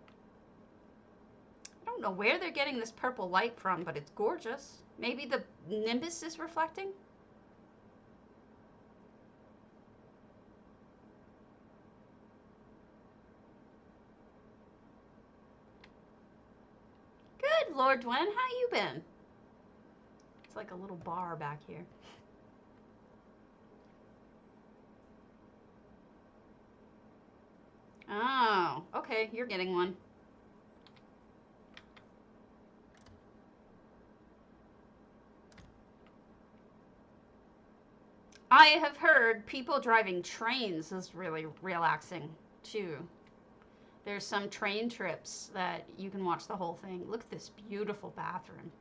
I don't know where they're getting this purple light from, but it's gorgeous. Maybe the nimbus is reflecting? Good, Lord Dwen. How you been? It's like a little bar back here. Oh, okay, you're getting one. I have heard people driving trains is really relaxing too. There's some train trips that you can watch the whole thing. Look at this beautiful bathroom.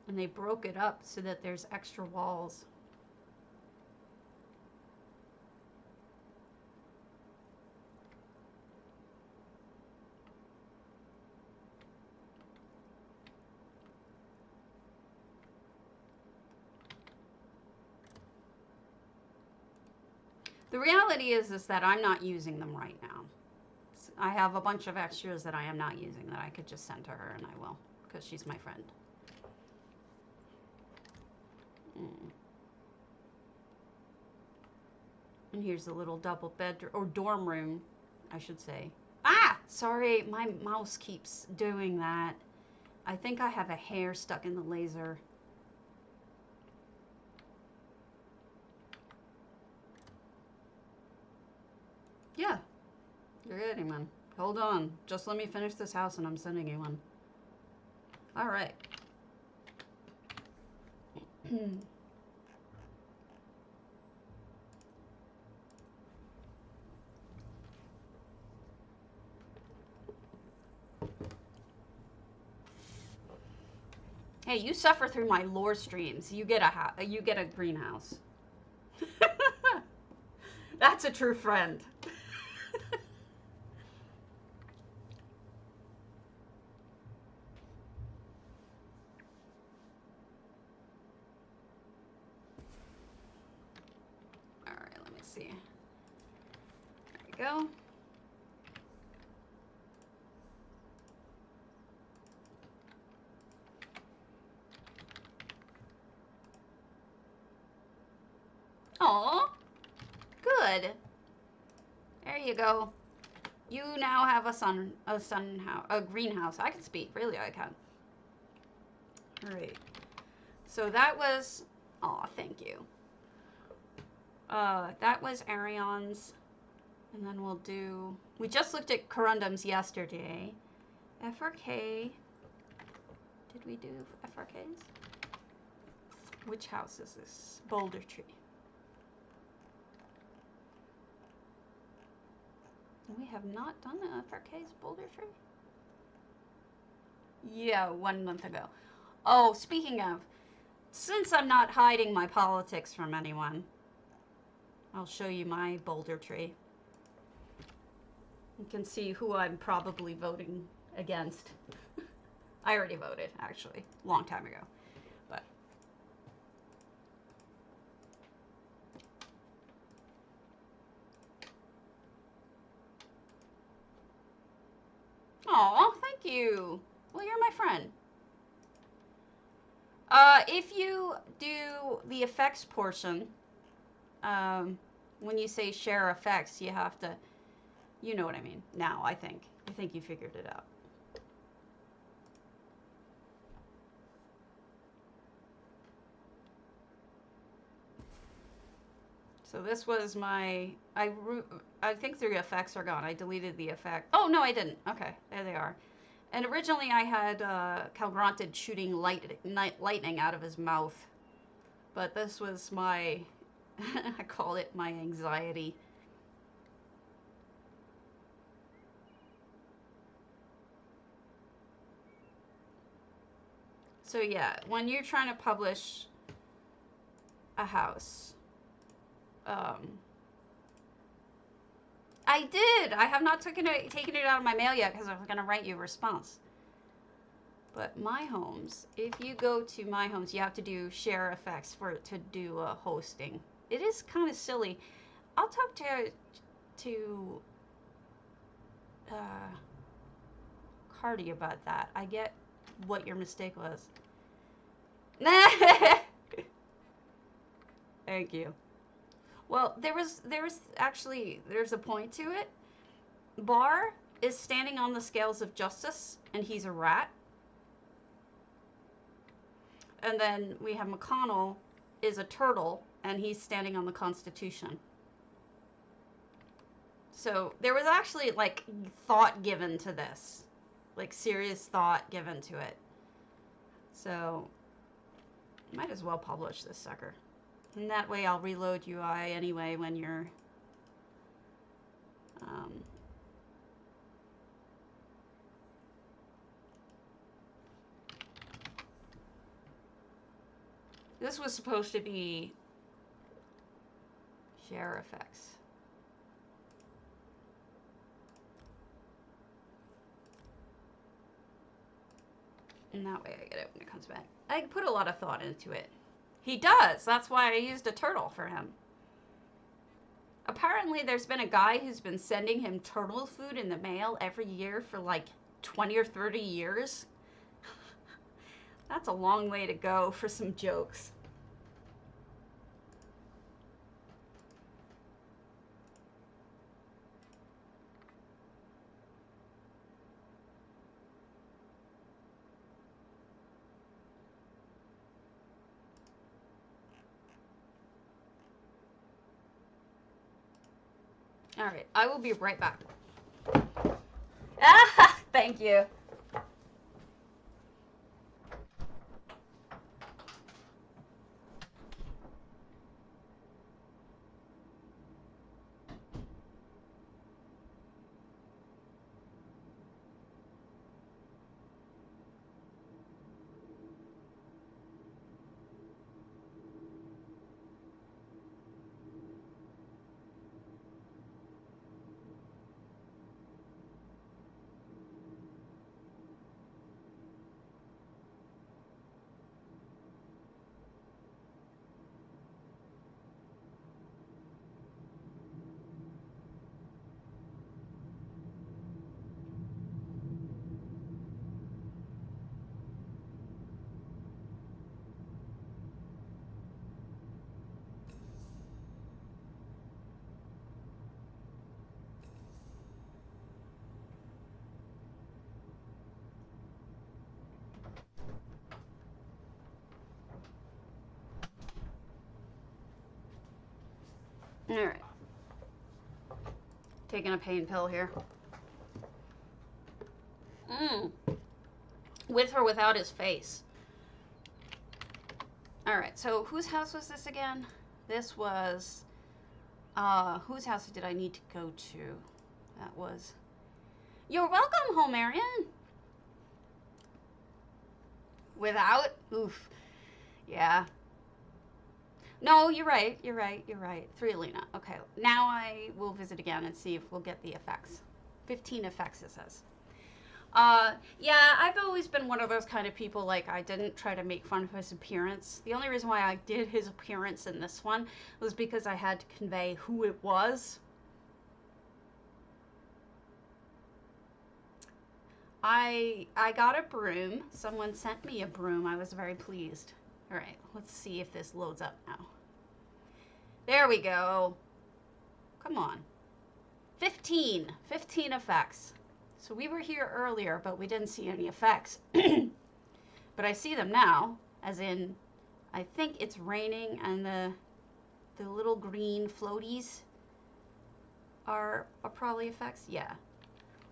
And they broke it up so that there's extra walls. The reality is that I'm not using them right now. I have a bunch of extras that I am not using that I could just send to her, and I will, because she's my friend. Mm. And here's a little double bedroom, or dorm room, I should say. Ah! Sorry, my mouse keeps doing that. I think I have a hair stuck in the laser. Yeah, you're getting one. Hold on. Just let me finish this house and I'm sending you one. All right. Hey, you suffer through my lore streams. You get a greenhouse. That's a true friend. All right, let me see. There you go. Aw, good. There you go. You now have a greenhouse. I can speak, really, I can. All right. So that was, oh, thank you. That was Arion's, and then we'll do, we just looked at corundums yesterday. FRK, did we do FRKs? Which house is this? Boulder Tree. We have not done the FRK's Boulder Tree? Yeah, 1 month ago. Oh, speaking of, since I'm not hiding my politics from anyone, I'll show you my Boulder Tree. You can see who I'm probably voting against. I already voted, actually, a long time ago. But oh, thank you. Well, you're my friend. If you do the effects portion, when you say share effects, you have to, you know what I mean. Now, I think you figured it out. So this was my, I think the effects are gone. I deleted the effect. Oh, no, I didn't. Okay, there they are. And originally I had Calgranted shooting lightning out of his mouth. But this was my, I call it my anxiety. So yeah, when you're trying to publish a house, I did. I have not taken it out of my mail yet because I was going to write you a response. But My Homes, if you go to My Homes, you have to do share effects for it to do hosting. It is kind of silly. I'll talk to Cardi about that. I get what your mistake was. Thank you. Well, there's a point to it. Barr is standing on the scales of justice, and he's a rat. And then we have McConnell is a turtle, and he's standing on the Constitution. So there was actually like thought given to this, like serious thought given to it. So might as well publish this sucker. And that way I'll reload UI anyway when you're this was supposed to be share effects. And that way I get it when it comes back. I put a lot of thought into it. He does. That's why I used a turtle for him. Apparently there's been a guy who's been sending him turtle food in the mail every year for like 20 or 30 years. That's a long way to go for some jokes. All right, I will be right back. Ah, thank you. All right. Taking a pain pill here. With or without his face. All right, so whose house was this again? This was, whose house did I need to go to? That was, you're welcome, Homerian. Without? Oof. Yeah. No, you're right. 3 Alina. Okay, now I will visit again and see if we'll get the effects. 15 effects, it says. Yeah, I've always been one of those kind of people, like, I didn't try to make fun of his appearance. The only reason why I did his appearance in this one was because I had to convey who it was. I got a broom. Someone sent me a broom. I was very pleased. All right, let's see if this loads up now. There we go. Come on. 15 effects. So we were here earlier, but we didn't see any effects. But I see them now, as in, I think it's raining and the little green floaties are probably effects. Yeah.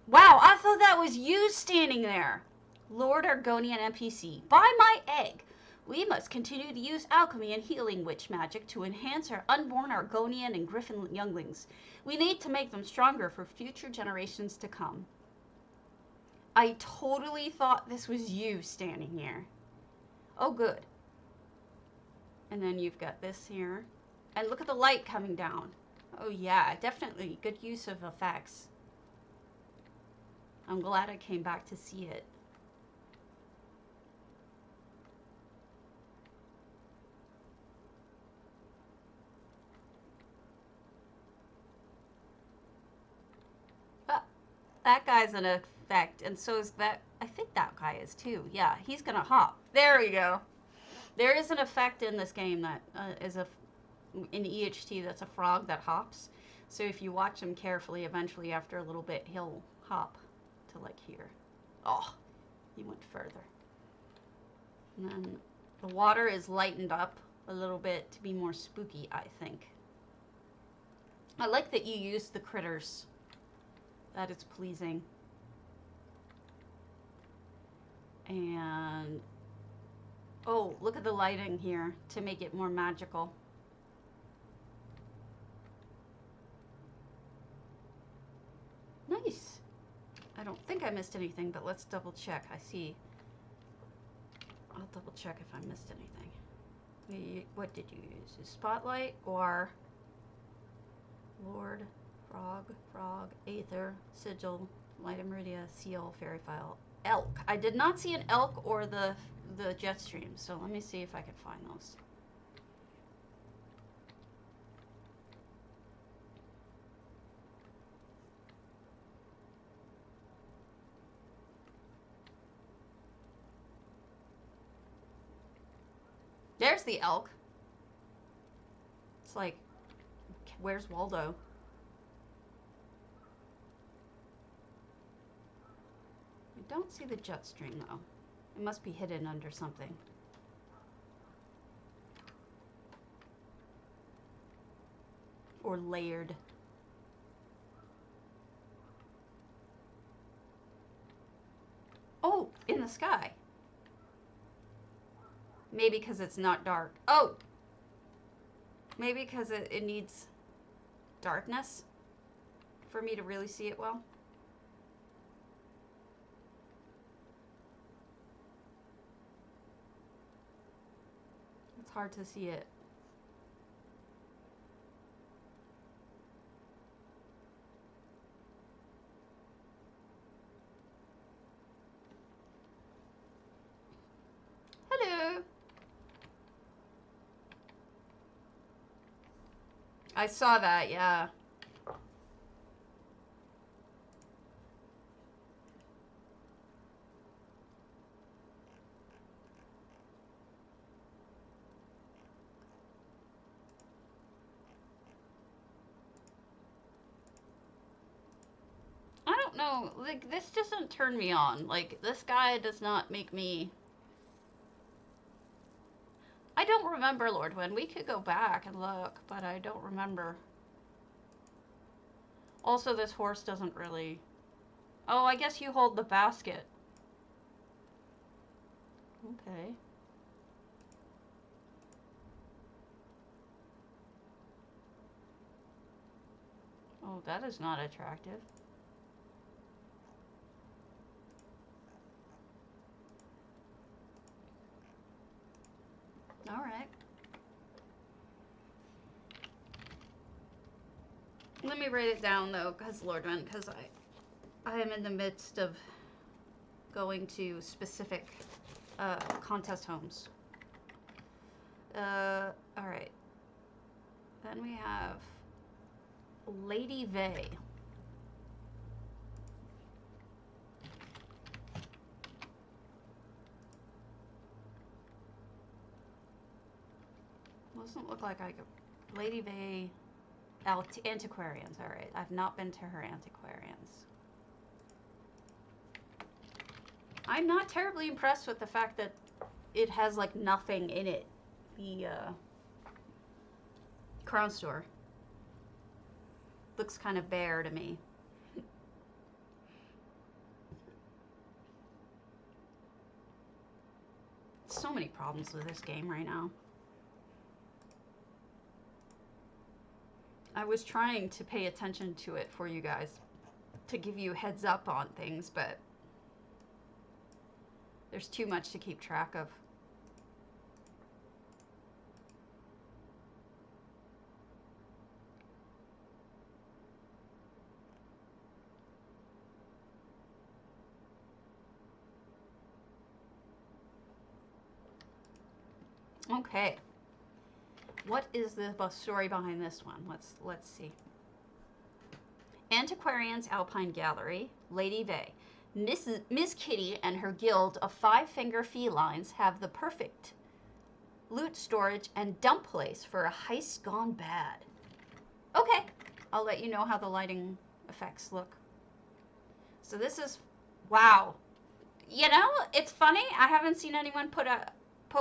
Wow, I thought that was you standing there. Lord Argonian NPC, buy my egg. We must continue to use alchemy and healing witch magic to enhance our unborn Argonian and Griffin younglings. We need to make them stronger for future generations to come. I totally thought this was you standing here. Oh, good. And then you've got this here. And look at the light coming down. Oh, yeah, definitely good use of effects. I'm glad I came back to see it. That guy's an effect, and so is that. I think that guy is too. Yeah, he's gonna hop. There we go. There is an effect in this game that is in EHT that's a frog that hops. So if you watch him carefully, eventually after a little bit, he'll hop to like here. Oh, he went further. And then the water is lightened up a little bit to be more spooky, I think. I like that you use the critters That is pleasing. And oh, look at the lighting here to make it more magical. Nice. I don't think I missed anything, but let's double check. I see. I'll double check if I missed anything. What did you use? Is Spotlight or Lord, Frog, Aether, Sigil, Light of Meridia, Seal, Fairy File, Elk. I did not see an elk or the Jetstream, so let me see if I can find those. There's the elk. It's like, where's Waldo? I don't see the Jetstream though. It must be hidden under something. Or layered. Oh, in the sky. Maybe because it's not dark. Oh! Maybe because it needs darkness for me to really see it well. It's hard to see it. Hello! I saw that, yeah. I don't know, like, this doesn't turn me on. Like, this guy does not make me... I don't remember, Lordwyn. We could go back and look, but I don't remember. Also, this horse doesn't really... Oh, I guess you hold the basket. Okay. Oh, that is not attractive. All right. Let me write it down though, because Lordwyn, because I am in the midst of going to specific contest homes. All right. Then we have Lady Vey. Doesn't look like I could. Lady Vey. Antiquarians. All right. I've not been to her antiquarians. I'm not terribly impressed with the fact that it has like nothing in it. The Crown Store looks kind of bare to me. So many problems with this game right now. I was trying to pay attention to it for you guys, to give you heads up on things, but there's too much to keep track of. Okay. What is the story behind this one? Let's see. Antiquarians Alpine Gallery, Lady Vey. Miss Kitty and her guild of five-finger felines have the perfect loot storage and dump place for a heist gone bad. Okay, I'll let you know how the lighting effects look. So this is, wow. You know, it's funny. I haven't seen anyone put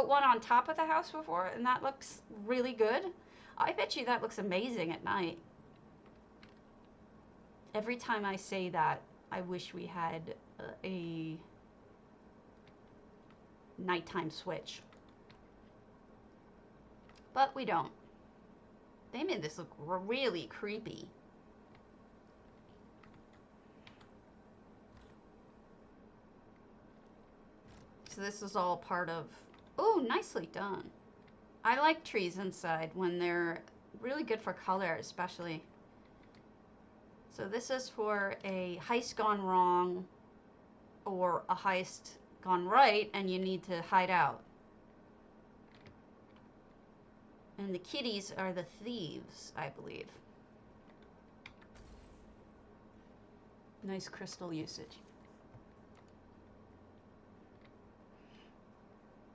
one on top of the house before, and that looks really good. I bet you that looks amazing at night. Every time I say that, I wish we had a nighttime switch. But we don't. They made this look really creepy. So this is all part of... Oh, nicely done. I like trees inside when they're really good for color, especially. So this is for a heist gone wrong or a heist gone right and you need to hide out. And the kitties are the thieves, I believe. Nice crystal usage.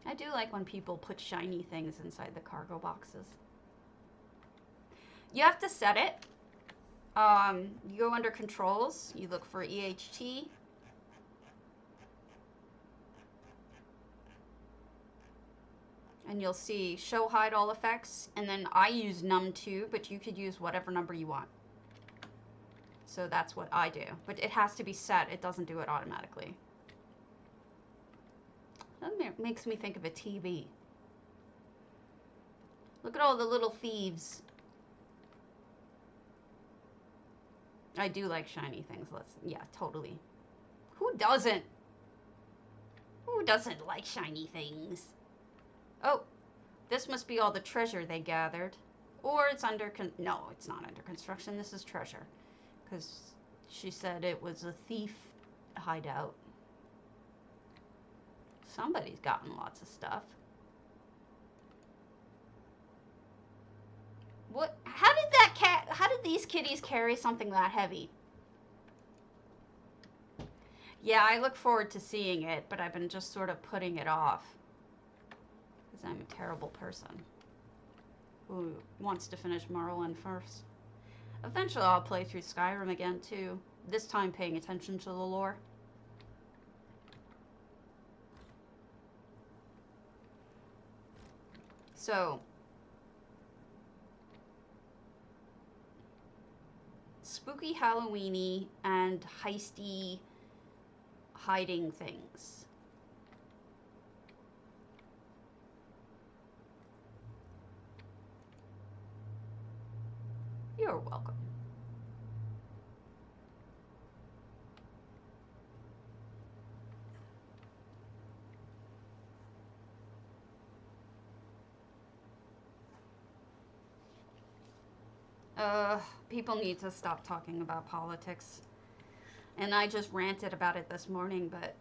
I do like when people put shiny things inside the cargo boxes. You have to set it. You go under controls, you look for EHT. And you'll see show hide all effects. And then I use num2, but you could use whatever number you want. So that's what I do. But it has to be set. It doesn't do it automatically. That makes me think of a TV. Look at all the little thieves. I do like shiny things. Yeah, totally. Who doesn't? Who doesn't like shiny things? Oh, this must be all the treasure they gathered. Or it's under, no, it's not under construction. This is treasure. Because she said it was a thief hideout. Somebody's gotten lots of stuff. What? How did these kitties carry something that heavy? Yeah, I look forward to seeing it, but I've been just sort of putting it off. Because I'm a terrible person who wants to finish Morrowind first. Eventually I'll play through Skyrim again too. This time paying attention to the lore. So, spooky Halloweeny and heisty hiding things. You're welcome. People need to stop talking about politics. And I just ranted about it this morning, but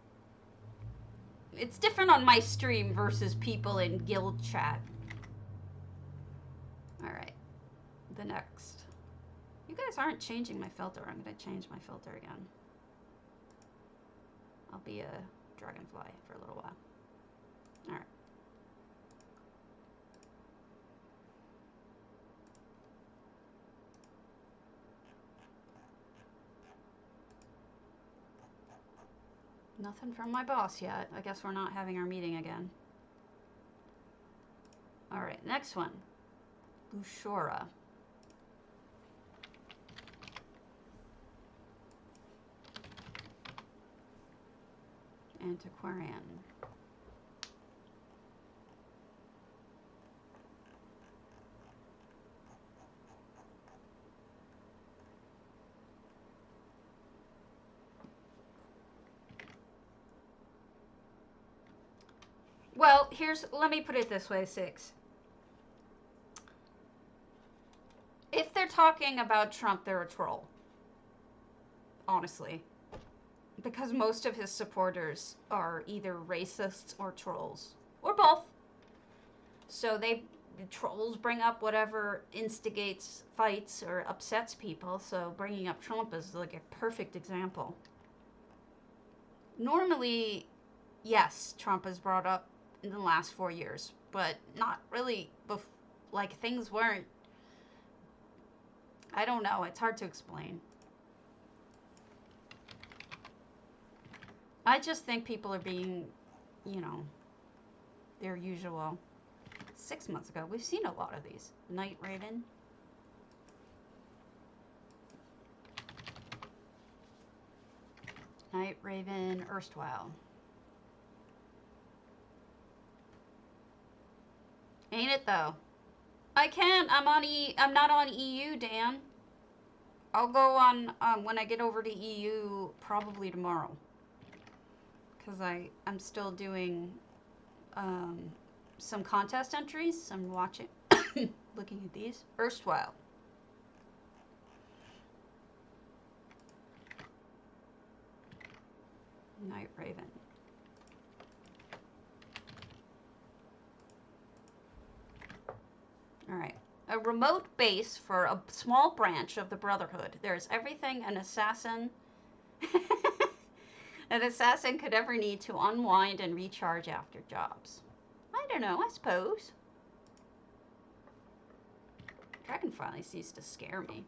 it's different on my stream versus people in guild chat. Alright. The next. You guys aren't changing my filter. I'm going to change my filter again. I'll be a dragonfly for a little while. Alright. Nothing from my boss yet. I guess we're not having our meeting again. Alright, next one. Bushora. Antiquarian. Well, let me put it this way, Six. If they're talking about Trump, they're a troll. Honestly. Because most of his supporters are either racists or trolls. Or both. So the trolls bring up whatever instigates fights or upsets people. So bringing up Trump is like a perfect example. Normally, yes, Trump is brought up in the last 4 years, but not really, like things weren't, I don't know, it's hard to explain. I just think people are being, you know, their usual. 6 months ago, we've seen a lot of these. Night Raven. Night Raven erstwhile. Ain't it though? I can't. I'm not on EU, Dan. I'll go on when I get over to EU probably tomorrow. Cause I'm still doing some contest entries. I'm watching, looking at these erstwhile. Night Raven. All right. A remote base for a small branch of the Brotherhood. There's everything an assassin could ever need to unwind and recharge after jobs. I don't know, I suppose. Dragon finally ceased to scare me.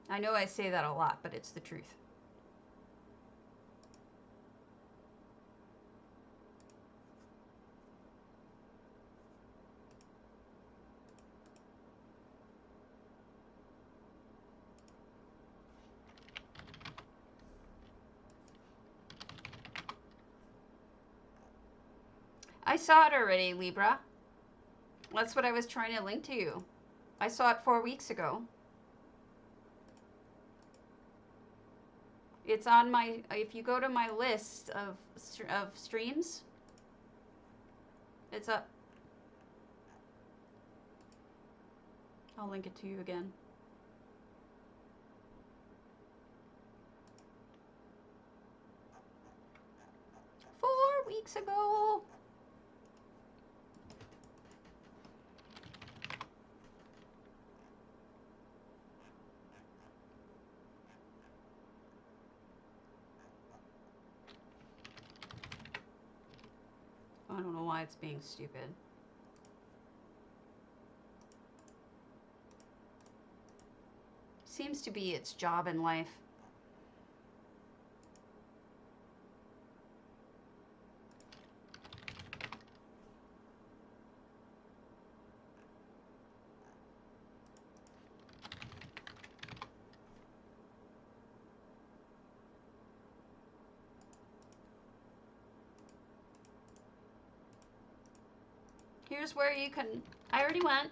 I know I say that a lot, but it's the truth. I saw it already, Libra. That's what I was trying to link to you. I saw it 4 weeks ago. It's on my, if you go to my list of streams, it's up. I'll link it to you again. Four weeks ago. I don't know why it's being stupid. Seems to be its job in life. Here's where you can, I already went.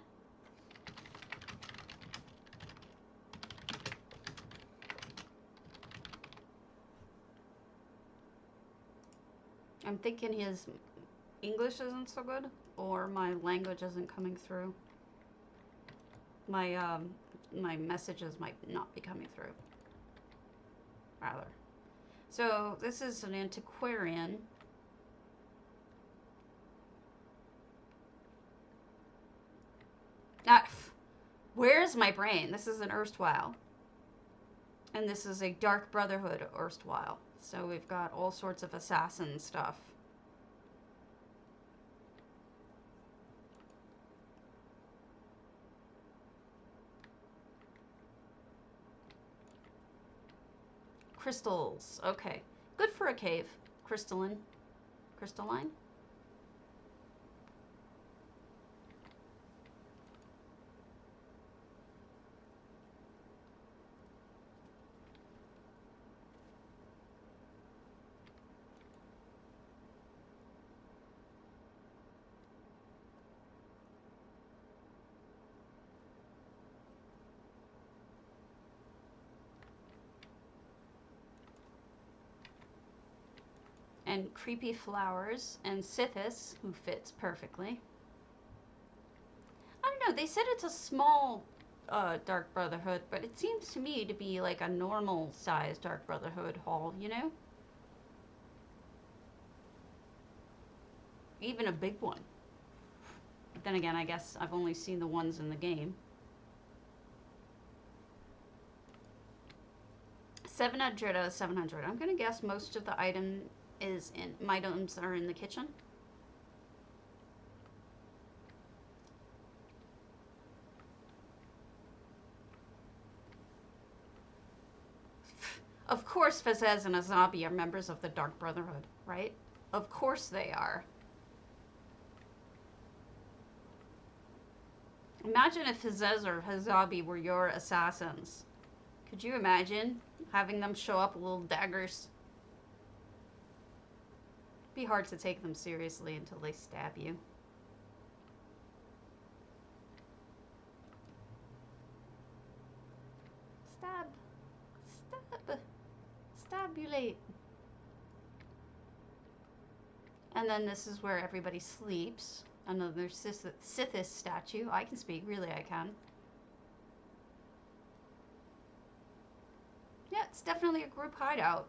I'm thinking his English isn't so good, or my language isn't coming through. My my messages might not be coming through. Rather. So this is an antiquarian. Ah, where's my brain? This is an erstwhile. And this is a Dark Brotherhood erstwhile. So we've got all sorts of assassin stuff. Crystals. Okay. Good for a cave. Crystalline. Crystalline? And creepy flowers and Sithis, who fits perfectly. I don't know, they said it's a small Dark Brotherhood, but it seems to me to be like a normal size Dark Brotherhood hall, you know? Even a big one. But then again, I guess I've only seen the ones in the game. 700 out of 700. I'm gonna guess most of the items are in the kitchen. Of course Fezez and Azabi are members of the Dark Brotherhood, right? Of course they are. Imagine if Fezez or Azabi were your assassins. Could you imagine? Having them show up with little daggers. Be hard to take them seriously until they stab you. Stab. Stab. Stabulate. And then this is where everybody sleeps. Another Sithis statue. I can speak, really I can. Yeah, it's definitely a group hideout.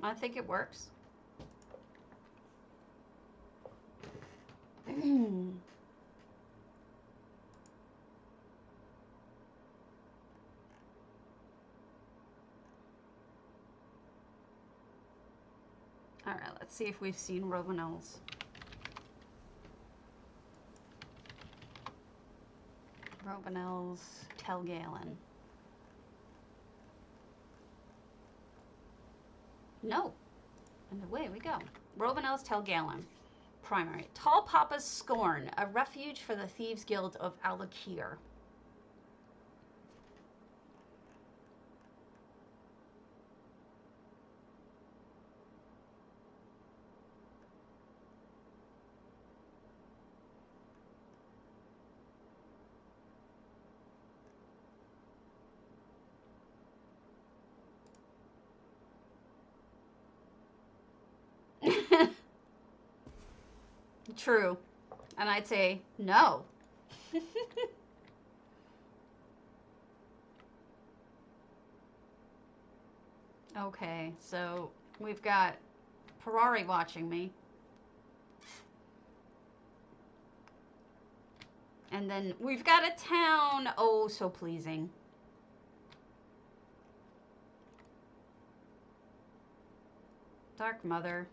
I think it works. Alright, let's see if we've seen Romanels. Romanels, Telgalen. No. And away we go. Romanels, Telgalen. Primary. Tall Papa's Scorn, a refuge for the Thieves Guild of Alakir. True. And I'd say no. Okay, so we've got Ferrari watching me. And then we've got a town. Oh, so pleasing. Dark Mother.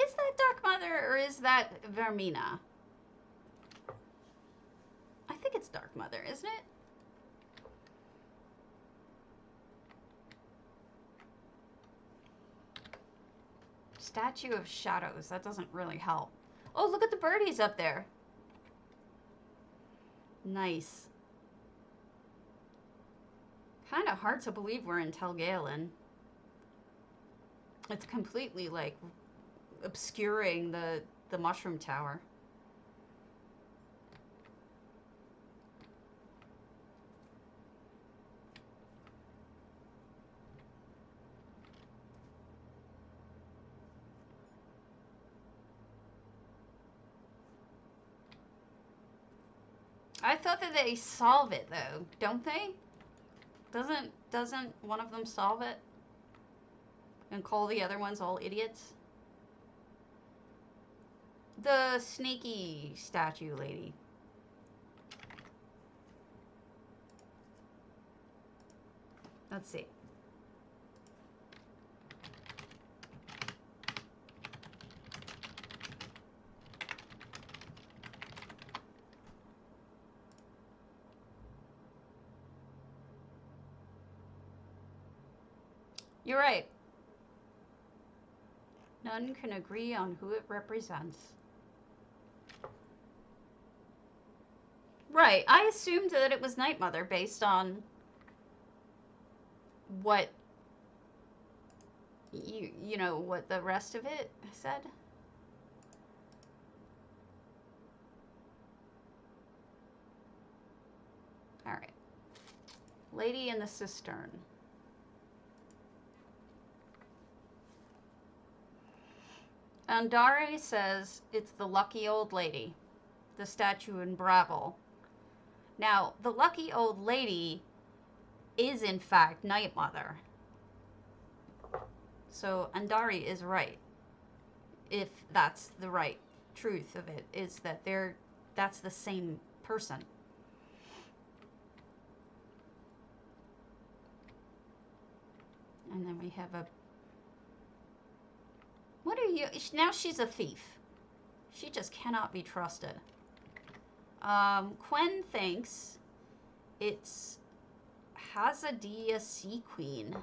Is that Dark Mother or is that Vermina? I think it's Dark Mother, isn't it? Statue of Shadows. That doesn't really help. Oh, look at the birdies up there. Nice. Kind of hard to believe we're in Telgalen. It's completely, like, obscuring the mushroom tower. I thought that they solve it though, don't they? Doesn't one of them solve it? And call the other ones all idiots? The sneaky statue lady. Let's see. You're right. None can agree on who it represents. Right. I assumed that it was Night Mother based on what you know what the rest of it said. All right. Lady in the Cistern. Andare says it's the lucky old lady, the statue in Bravel. Now, the lucky old lady is in fact Night Mother. So Andari is right. If that's the right truth of it, is that that's the same person. And then we have a... What are you... Now she's a thief. She just cannot be trusted. Quen thinks it's Hazadia Sea Queen.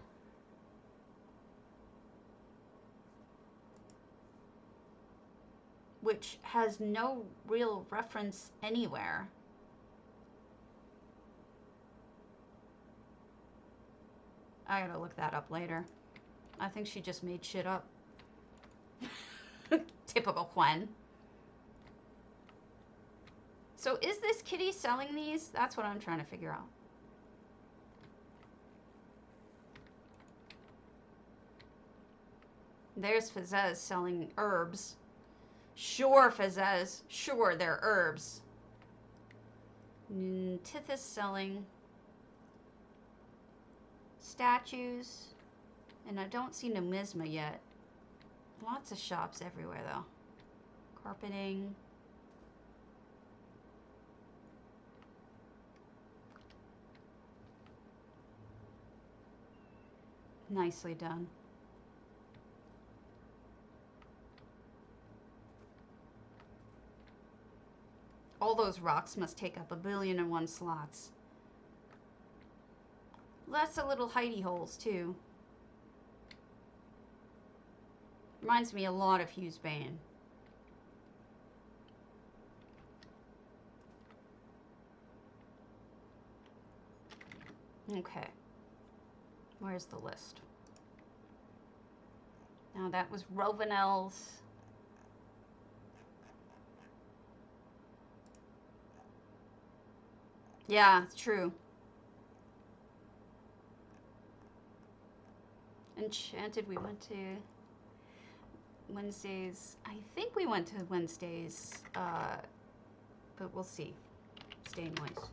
Which has no real reference anywhere. I gotta look that up later. I think she just made shit up. Typical Quen. So is this kitty selling these? That's what I'm trying to figure out. There's Fazez selling herbs. Sure, Fazez. Sure, they're herbs. Tithis selling statues. And I don't see numisma yet. Lots of shops everywhere, though. Carpeting. Nicely done. All those rocks must take up 1,000,000,001 slots. Lots of little hidey holes, too. Reminds me a lot of Hughes Bane. Okay. Where's the list? Now that was Rovenel's. Yeah, it's true. Enchanted, we went to Wednesdays. I think we went to Wednesdays, but we'll see. Stay moist.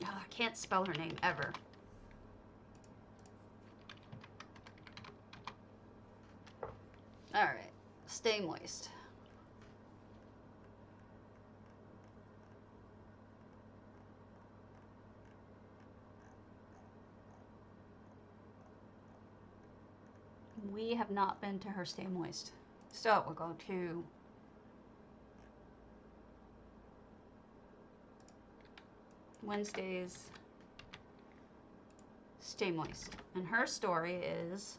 Oh, I can't spell her name ever. All right, stay moist. We have not been to her stay moist. So we'll go to Wednesdays stay moist. And her story is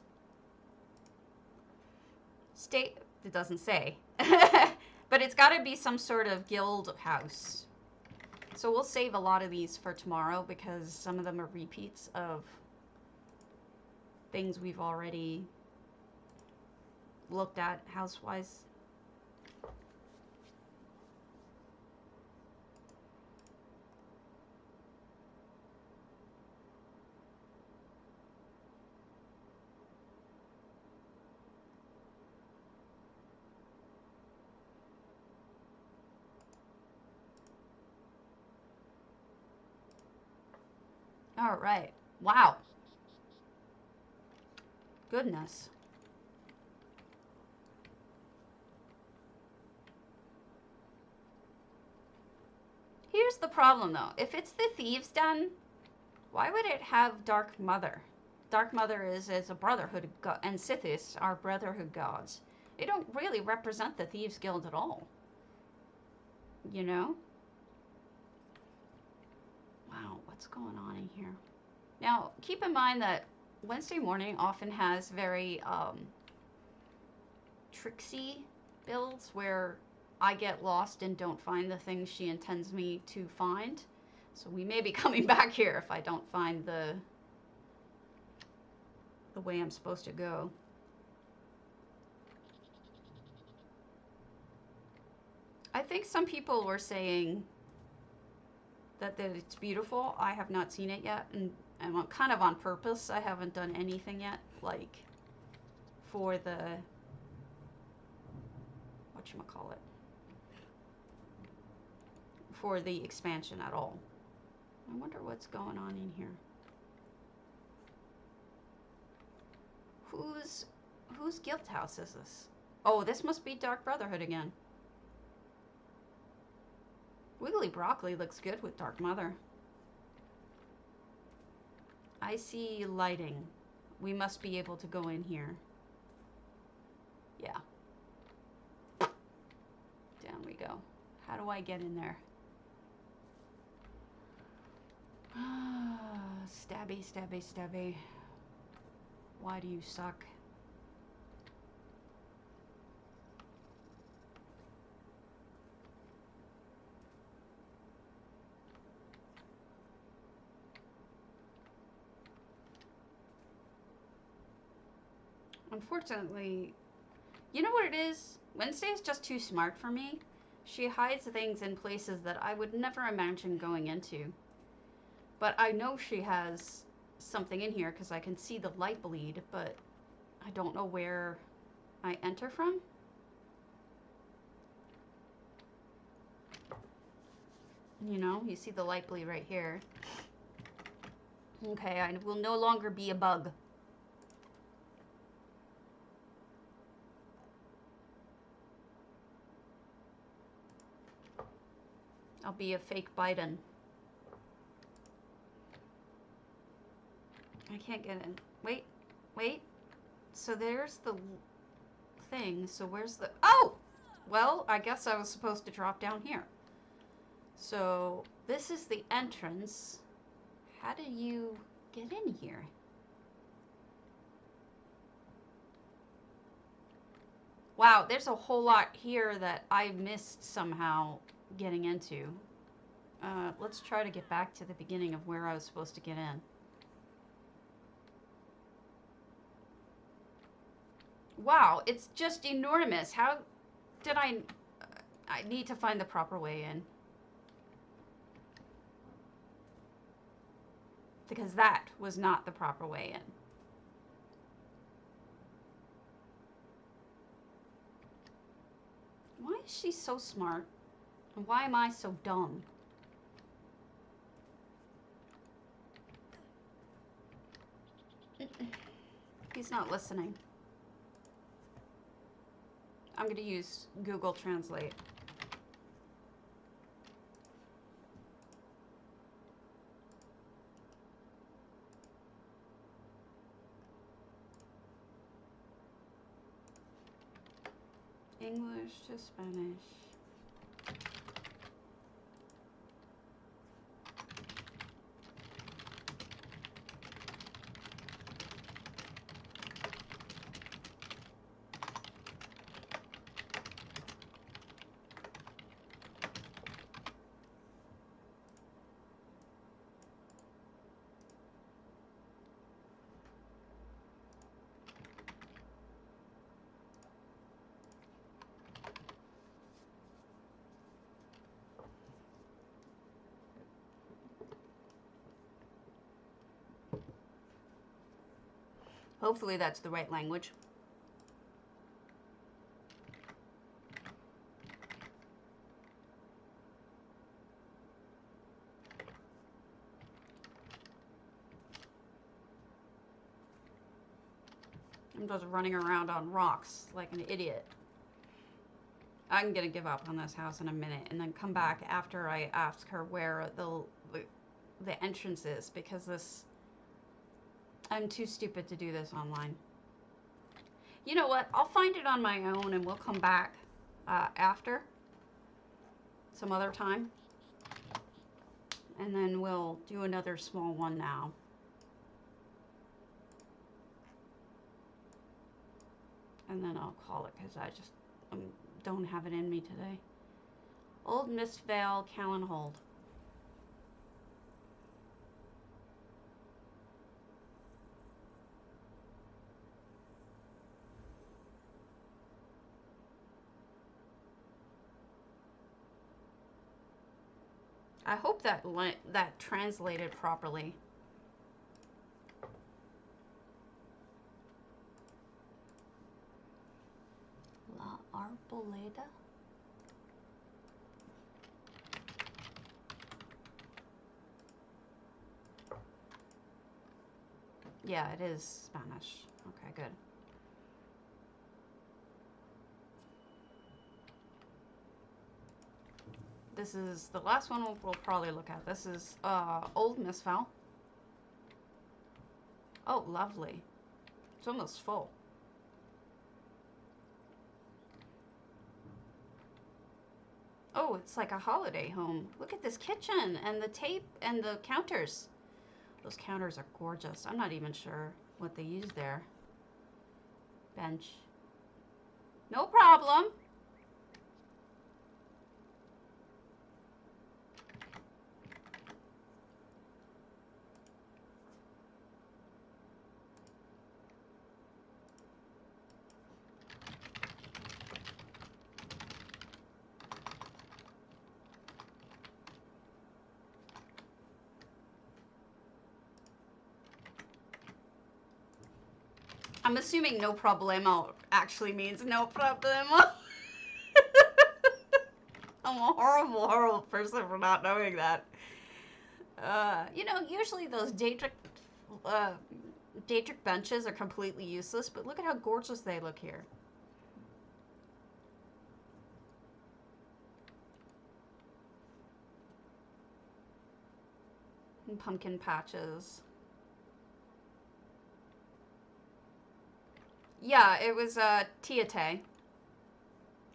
it doesn't say. But it's got to be some sort of guild house. So we'll save a lot of these for tomorrow because some of them are repeats of things we've already looked at house-wise. All right. Wow. Goodness. Here's the problem, though. If it's the Thieves' Den, why would it have Dark Mother? Dark Mother is a brotherhood of gods, and Sithis are brotherhood gods. They don't really represent the Thieves Guild at all. You know? Wow, what's going on in here? Now, keep in mind that Wednesday morning often has very tricksy builds where I get lost and don't find the things she intends me to find. So we may be coming back here if I don't find the way I'm supposed to go. I think some people were saying that it's beautiful. I have not seen it yet, and kind of on purpose. I haven't done anything yet, like for the whatchamacallit, for the expansion at all. I wonder what's going on in here. Whose guild house is this? Oh, this must be Dark Brotherhood again. Wiggly Broccoli looks good with Dark Mother. I see lighting. we must be able to go in here. Yeah. Down we go. How do I get in there? Stabby, stabby, stabby. Why do you suck? Unfortunately, you know what it is? Wednesday is just too smart for me. She hides things in places that I would never imagine going into. But I know she has something in here because I can see the light bleed, but I don't know where I enter from. You know, you see the light bleed right here. Okay, I will no longer be a bug. I'll be a fake Biden. I can't get in. Wait, wait. So there's the thing. So where's the... Oh! Well, I guess I was supposed to drop down here. So this is the entrance. How do you get in here? Wow, there's a whole lot here that I missed somehow getting into. Let's try to get back to the beginning of where I was supposed to get in. Wow, it's just enormous. How did I need to find the proper way in. Because that was not the proper way in. Why is she so smart? And why am I so dumb? He's not listening. I'm going to use Google Translate. English to Spanish. Hopefully that's the right language. I'm just running around on rocks like an idiot. I'm gonna give up on this house in a minute and then come back after I ask her where the entrance is, because I'm too stupid to do this online. You know what? I'll find it on my own and we'll come back after some other time. And then we'll do another small one now. And then I'll call it because I just don't have it in me today. Old Miss Vale, Callanhold. I hope that translated properly. La Arboleda? Yeah, it is Spanish. Okay, good. This is the last one we'll probably look at. This is Old Miss Vale. Oh, lovely. It's almost full. Oh, it's like a holiday home. Look at this kitchen and the tape and the counters. Those counters are gorgeous. I'm not even sure what they use there. Bench. No problem. I'm assuming no problemo actually means no problemo. I'm a horrible, horrible person for not knowing that. You know, usually those Daedric benches are completely useless, but look at how gorgeous they look here. And pumpkin patches. Yeah, it was Tiate.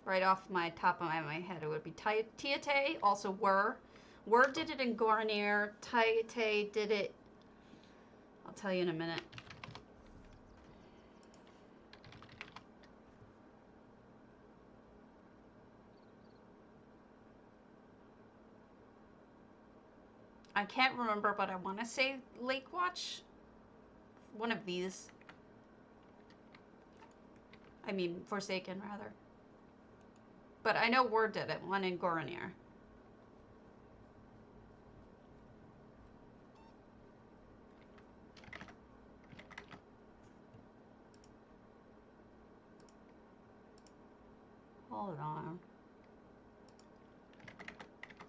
Right off my top of my head, it would be Tiate, also Wur. Wur did it in Goranir. Tiate did it... I'll tell you in a minute. I can't remember, but I want to say Lake Watch. One of these. I mean, Forsaken, rather. But I know Wur did it, one in Goranir. Hold on.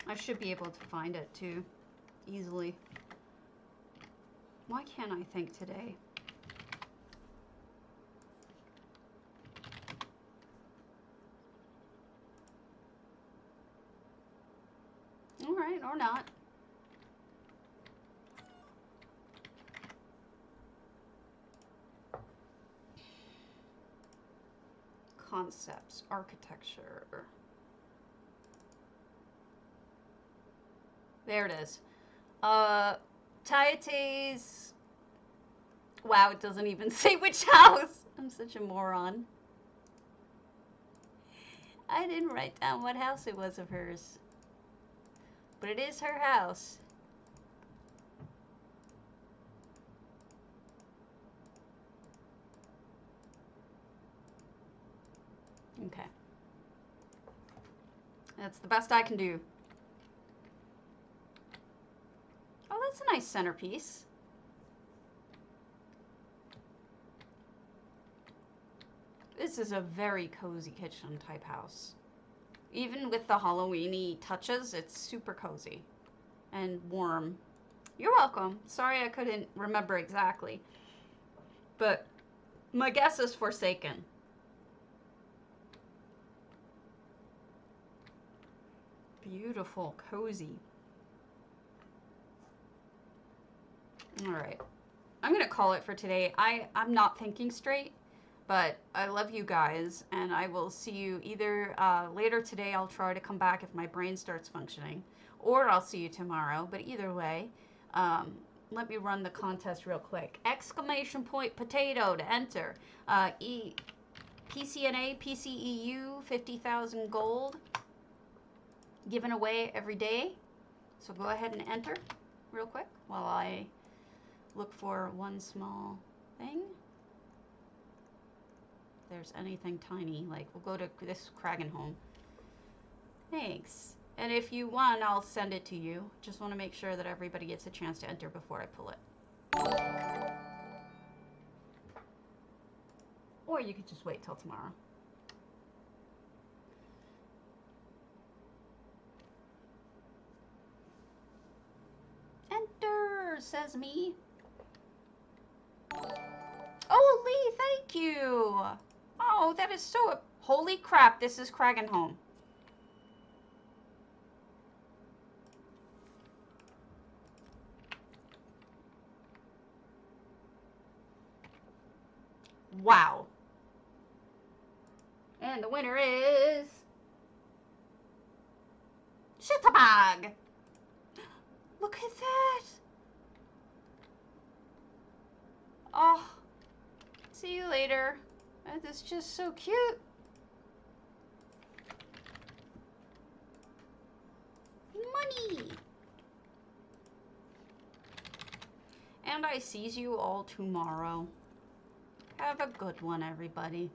I should be able to find it, too. Easily. Why can't I think today? Alright, or not. Concepts, architecture. There it is. Tiate's... Wow, it doesn't even say which house. I'm such a moron. I didn't write down what house it was of hers. But it is her house. Okay. That's the best I can do. Oh, that's a nice centerpiece. This is a very cozy kitchen type house. Even with the Halloween-y touches, it's super cozy and warm. You're welcome. Sorry I couldn't remember exactly. But my guess is Forsaken. Beautiful, cozy. All right. I'm going to call it for today. I'm not thinking straight, but I love you guys, and I will see you either later today. I'll try to come back if my brain starts functioning, or I'll see you tomorrow. But either way, let me run the contest real quick. Exclamation point potato to enter. PCNA, PCEU, 50,000 gold. Given away every day. So go ahead and enter real quick while I look for one small thing. If there's anything tiny, like we'll go to this Kragan home. Thanks. And if you want, I'll send it to you. Just want to make sure that everybody gets a chance to enter before I pull it. Or you could just wait till tomorrow. Enter, says me. Oh, Lee, thank you. Oh, that is so... Holy crap, this is Kragan home. Wow. And the winner is Shittabag. Look at that. Oh, see you later. That is just so cute. Money. And I sees you all tomorrow. Have a good one, everybody.